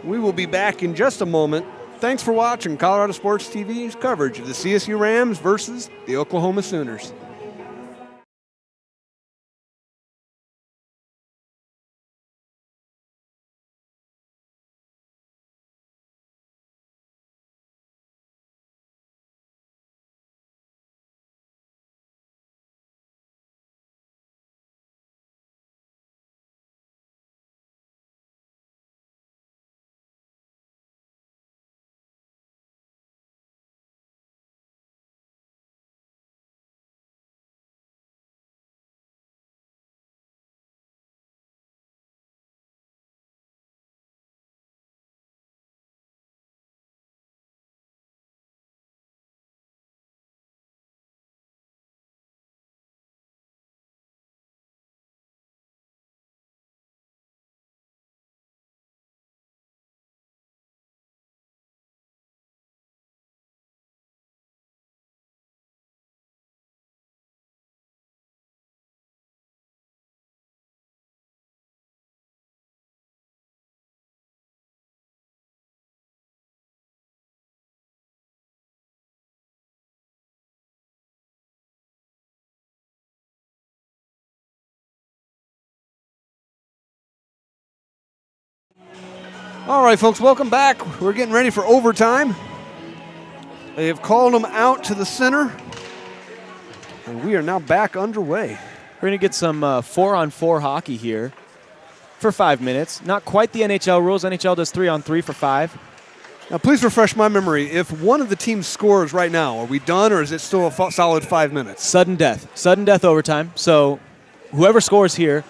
We will be back in just a moment. Thanks for watching Colorado Sports TV's coverage of the CSU Rams versus the Oklahoma Sooners. All right, folks, welcome back. We're getting ready for overtime. They have called them out to the center, and we are now back underway. We're going to get some 4-on-4 hockey here for 5 minutes. Not quite the NHL rules. NHL does 3-on-3 for 5. Now, please refresh my memory. If one of the teams scores right now, are we done, or is it still a solid 5 minutes? Sudden death overtime. So whoever scores here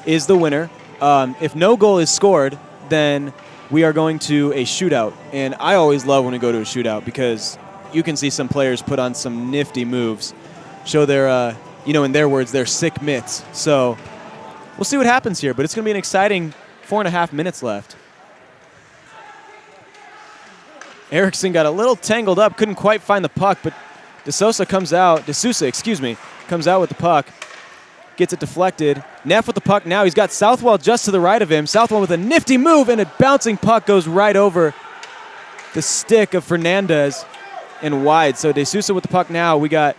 is the winner. If no goal is scored, then we are going to a shootout. And I always love when we go to a shootout because you can see some players put on some nifty moves, show their, in their words, their sick mitts. So we'll see what happens here, but it's going to be an exciting 4.5 minutes left. Erickson got a little tangled up, couldn't quite find the puck, but DeSousa comes out with the puck, gets it deflected. Neff with the puck now. He's got Southwell just to the right of him. Southwell with a nifty move, and a bouncing puck goes right over the stick of Fernandez and wide. So DeSousa with the puck now. We got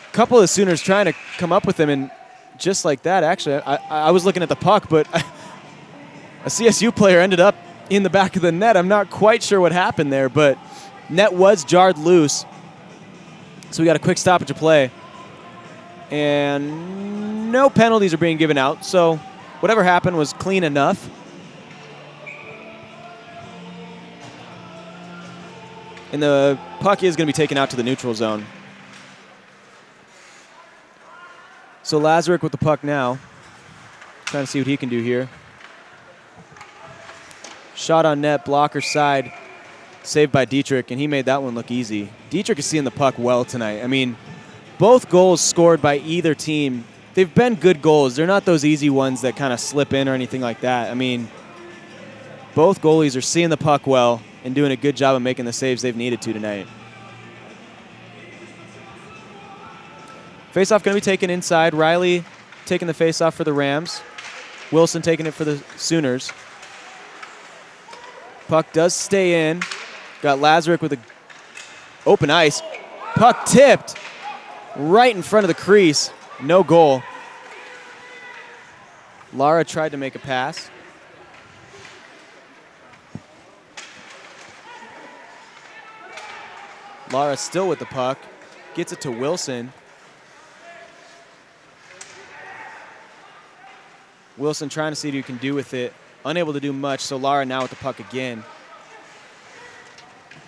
a couple of the Sooners trying to come up with him, and just like that, actually, I was looking at the puck, but a CSU player ended up in the back of the net. I'm not quite sure what happened there, but net was jarred loose. So we got a quick stoppage of play. And no penalties are being given out, so whatever happened was clean enough. And the puck is going to be taken out to the neutral zone. So Lazarick with the puck now. Trying to see what he can do here. Shot on net, blocker side, saved by Dietrich, and he made that one look easy. Dietrich is seeing the puck well tonight. I mean, both goals scored by either team, they've been good goals. They're not those easy ones that kind of slip in or anything like that. I mean, both goalies are seeing the puck well and doing a good job of making the saves they've needed to tonight. Faceoff going to be taken inside. Riley taking the faceoff for the Rams. Wilson taking it for the Sooners. Puck does stay in. Got Lazarick with a open ice. Puck tipped right in front of the crease. No goal. Lara tried to make a pass. Lara still with the puck. Gets it to Wilson. Wilson trying to see what he can do with it. Unable to do much, so Lara now with the puck again.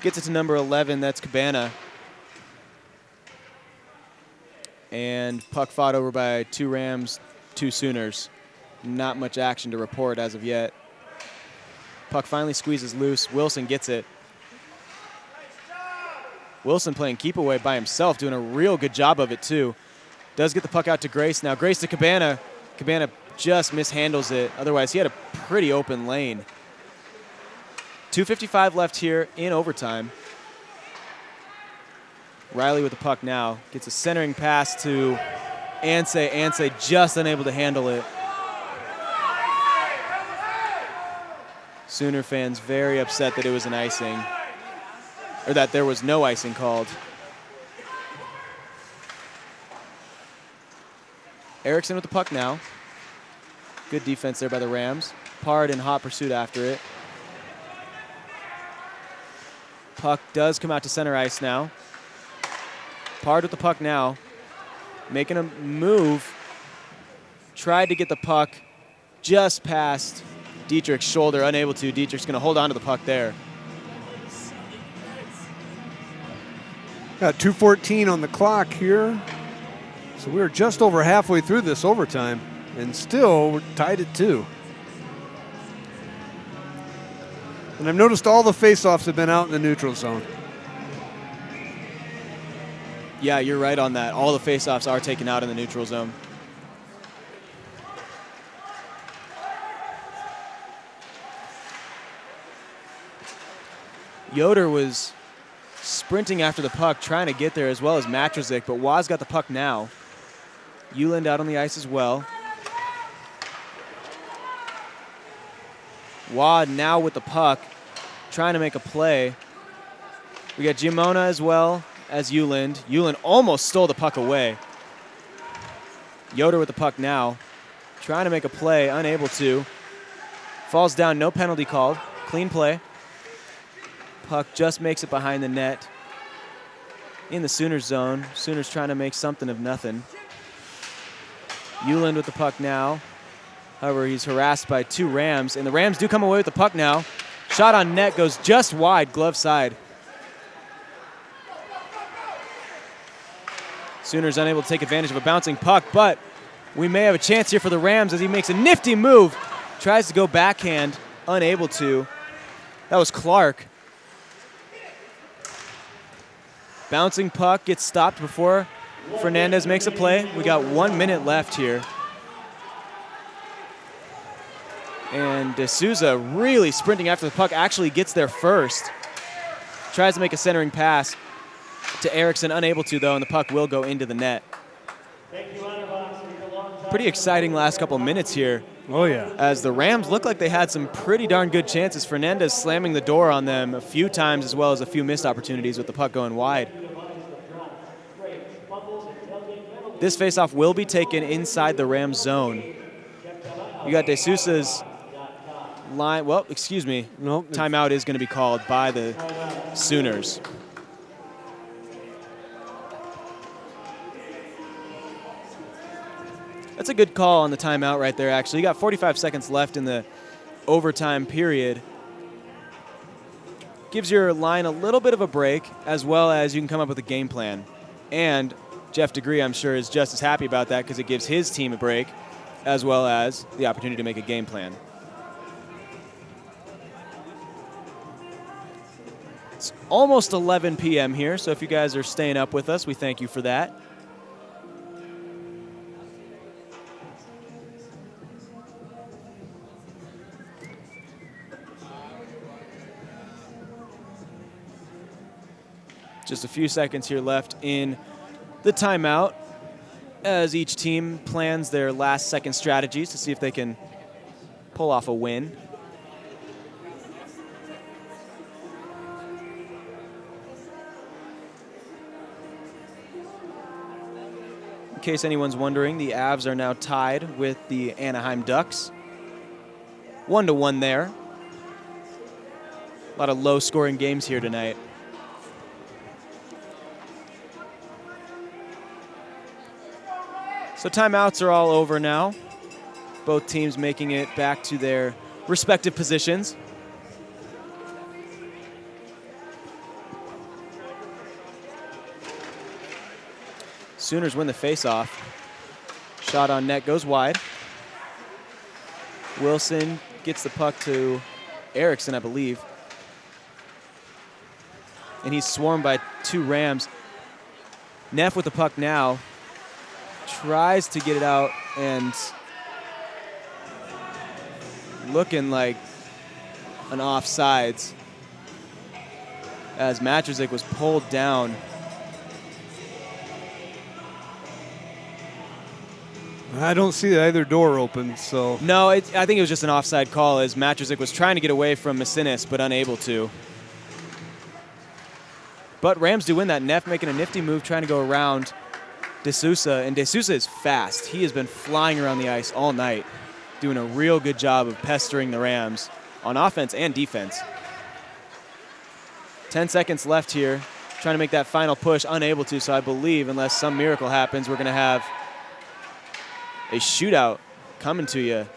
Gets it to number 11, that's Cabana. And puck fought over by 2 Rams, 2 Sooners. Not much action to report as of yet. Puck finally squeezes loose. Wilson gets it. Wilson playing keep away by himself, doing a real good job of it too. Does get the puck out to Grace now. Grace to Cabana. Cabana just mishandles it. Otherwise, he had a pretty open lane. 2:55 left here in overtime. Riley with the puck now. Gets a centering pass to Ansay. Ansay just unable to handle it. Sooner fans very upset that it was an icing, or that there was no icing called. Erickson with the puck now. Good defense there by the Rams. Pard in hot pursuit after it. Puck does come out to center ice now. Pard with the puck now. Making a move. Tried to get the puck just past Dietrich's shoulder. Unable to. Dietrich's going to hold on to the puck there. Got 2:14 on the clock here. So we're just over halfway through this overtime. And still, we're tied at 2. And I've noticed all the faceoffs have been out in the neutral zone. Yeah, you're right on that. All the faceoffs are taken out in the neutral zone. Yoder was sprinting after the puck, trying to get there, as well as Matrozik, but Waz got the puck now. Uland out on the ice as well. Wad now with the puck, trying to make a play. We got Giamona as well as Uland. Uland almost stole the puck away. Yoder with the puck now, trying to make a play, unable to. Falls down, no penalty called. Clean play. Puck just makes it behind the net. In the Sooners zone. Sooners trying to make something of nothing. Uland with the puck now. However, he's harassed by 2 Rams, and the Rams do come away with the puck now. Shot on net goes just wide, glove side. Sooners unable to take advantage of a bouncing puck, but we may have a chance here for the Rams as he makes a nifty move. Tries to go backhand, unable to. That was Clark. Bouncing puck gets stopped before Fernandez makes a play. We got 1 minute left here. And D'Souza really sprinting after the puck, actually gets there first. Tries to make a centering pass to Erickson, unable to though, and the puck will go into the net. Pretty exciting last couple minutes here. Oh yeah. As the Rams look like they had some pretty darn good chances. Fernandez slamming the door on them a few times, as well as a few missed opportunities with the puck going wide. This faceoff will be taken inside the Rams zone. You got D'Souza's line. Well, excuse me. Nope. Timeout is going to be called by the Sooners. That's a good call on the timeout right there, actually. You got 45 seconds left in the overtime period. Gives your line a little bit of a break, as well as you can come up with a game plan. And Jeff DeGree, I'm sure, is just as happy about that because it gives his team a break as well as the opportunity to make a game plan. It's almost 11 p.m. here, so if you guys are staying up with us, we thank you for that. Just a few seconds here left in the timeout as each team plans their last-second strategies to see if they can pull off a win. In case anyone's wondering, the Avs are now tied with the Anaheim Ducks. 1-1 there. A lot of low-scoring games here tonight. So timeouts are all over now. Both teams making it back to their respective positions. Sooners win the faceoff. Shot on net goes wide. Wilson gets the puck to Erickson, I believe. And he's swarmed by 2 Rams. Neff with the puck now. Tries to get it out and looking like an offsides as Matrzik was pulled down. I don't see either door open, so. No, I think it was just an offside call as Matrzik was trying to get away from Masinis, but unable to. But Rams do win that. Neff making a nifty move, trying to go around D'Souza, and D'Souza is fast. He has been flying around the ice all night, doing a real good job of pestering the Rams on offense and defense. 10 seconds left here, trying to make that final push, unable to, so I believe, unless some miracle happens, we're going to have a shootout coming to you.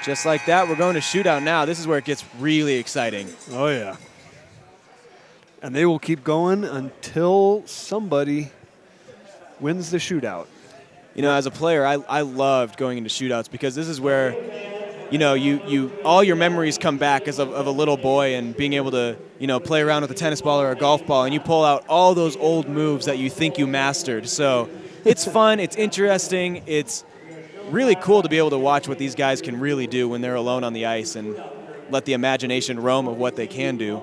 Just like that, we're going to shootout now. This is where it gets really exciting. Oh, yeah. And they will keep going until somebody wins the shootout. You know, as a player, I loved going into shootouts because this is where, you know, you all your memories come back as of a little boy and being able to, you know, play around with a tennis ball or a golf ball, and you pull out all those old moves that you think you mastered. So it's fun, it's interesting, it's really cool to be able to watch what these guys can really do when they're alone on the ice and let the imagination roam of what they can do.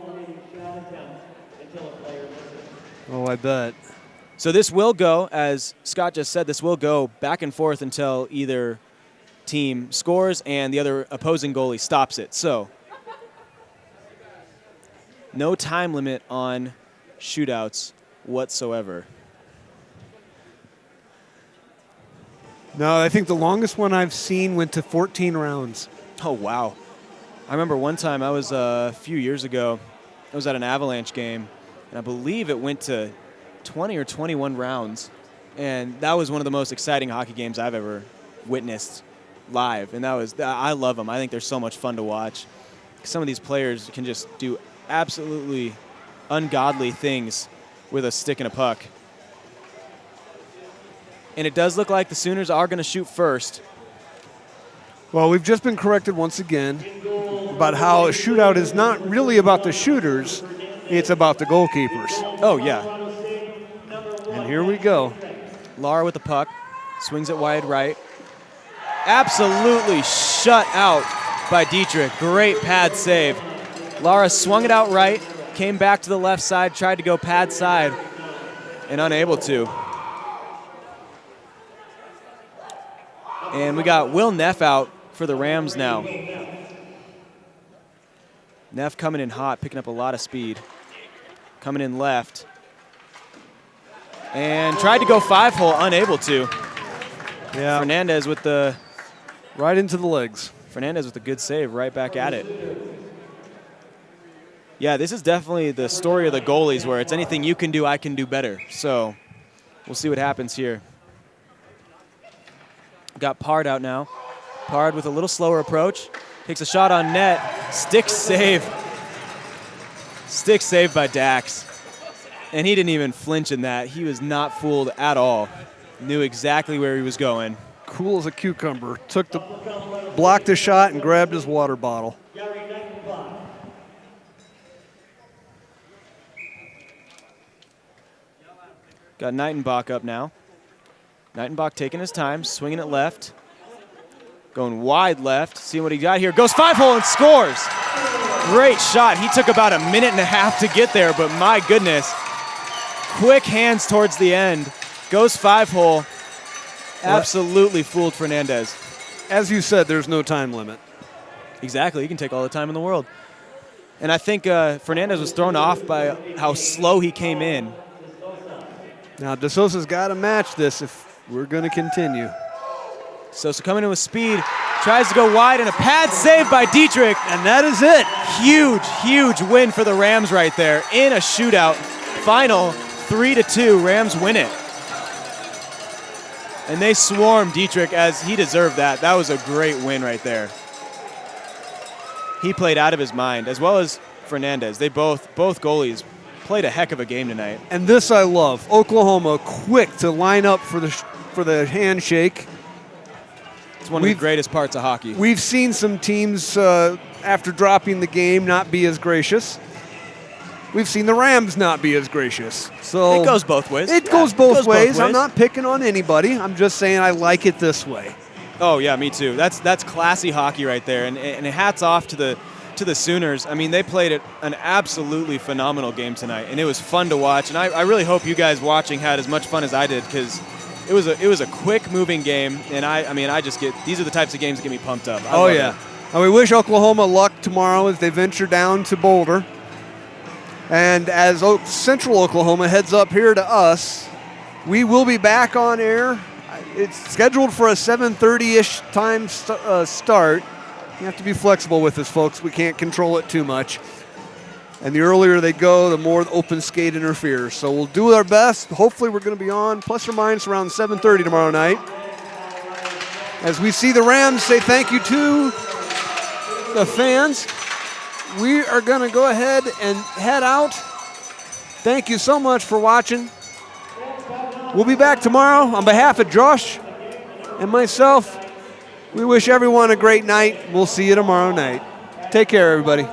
Oh, I bet. So this will go, as Scott just said, this will go back and forth until either team scores and the other opposing goalie stops it. So no time limit on shootouts whatsoever. No, I think the longest one I've seen went to 14 rounds. Oh, wow. I remember one time I was a few years ago, I was at an Avalanche game, and I believe it went to 20 or 21 rounds. And that was one of the most exciting hockey games I've ever witnessed live. And I love them. I think they're so much fun to watch. Some of these players can just do absolutely ungodly things with a stick and a puck. And it does look like the Sooners are going to shoot first. Well, we've just been corrected once again about how a shootout is not really about the shooters, it's about the goalkeepers. Oh, yeah. And here we go. Lara with the puck, swings it wide right. Absolutely shut out by Dietrich. Great pad save. Lara swung it out right, came back to the left side, tried to go pad side, and unable to. And we got Will Neff out for the Rams now. Neff coming in hot, picking up a lot of speed. Coming in left. And tried to go 5-hole, unable to. Yeah. Fernandez with the... Right into the legs. Fernandez with a good save, right back at it. Yeah, this is definitely the story of the goalies where it's anything you can do, I can do better. So we'll see what happens here. Got Pard out now. Pard with a little slower approach. Takes a shot on net. Stick save. Stick save by Dax. And he didn't even flinch in that. He was not fooled at all. Knew exactly where he was going. Cool as a cucumber. Blocked the shot and grabbed his water bottle. Got Knightenbach up now. Knightenbach taking his time, swinging it left. Going wide left, seeing what he got here. Goes 5-hole and scores. Great shot. He took about a minute and a half to get there, but my goodness. Quick hands towards the end. Goes 5-hole. Absolutely fooled Fernandez. As you said, there's no time limit. Exactly. He can take all the time in the world. And I think Fernandez was thrown off by how slow he came in. Now, De Sosa's got to match this if we're going to continue. Sosa coming in with speed, tries to go wide, and a pad save by Dietrich. And that is it. Huge, huge win for the Rams right there in a shootout. Final 3-2, Rams win it. And they swarm Dietrich as he deserved that. That was a great win right there. He played out of his mind, as well as Fernandez. They both goalies played a heck of a game tonight. And this I love. Oklahoma quick to line up for the handshake. It's one of the greatest parts of hockey. We've seen some teams, after dropping the game, not be as gracious. We've seen the Rams not be as gracious. So it goes both ways. It goes both ways. I'm not picking on anybody. I'm just saying I like it this way. Oh, yeah, me too. That's classy hockey right there. And hats off to the Sooners. I mean, they played an absolutely phenomenal game tonight, and it was fun to watch. And I really hope you guys watching had as much fun as I did, because it was a quick moving game, and I just get, these are the types of games that get me pumped up. Oh yeah. And we wish Oklahoma luck tomorrow as they venture down to Boulder. And as Central Oklahoma heads up here to us, we will be back on air. It's scheduled for a 7:30-ish time start. You have to be flexible with this, folks. We can't control it too much. And the earlier they go, the more the open skate interferes. So we'll do our best. Hopefully we're going to be on plus or minus around 7:30 tomorrow night. As we see the Rams say thank you to the fans, we are going to go ahead and head out. Thank you so much for watching. We'll be back tomorrow. On behalf of Josh and myself, we wish everyone a great night. We'll see you tomorrow night. Take care, everybody.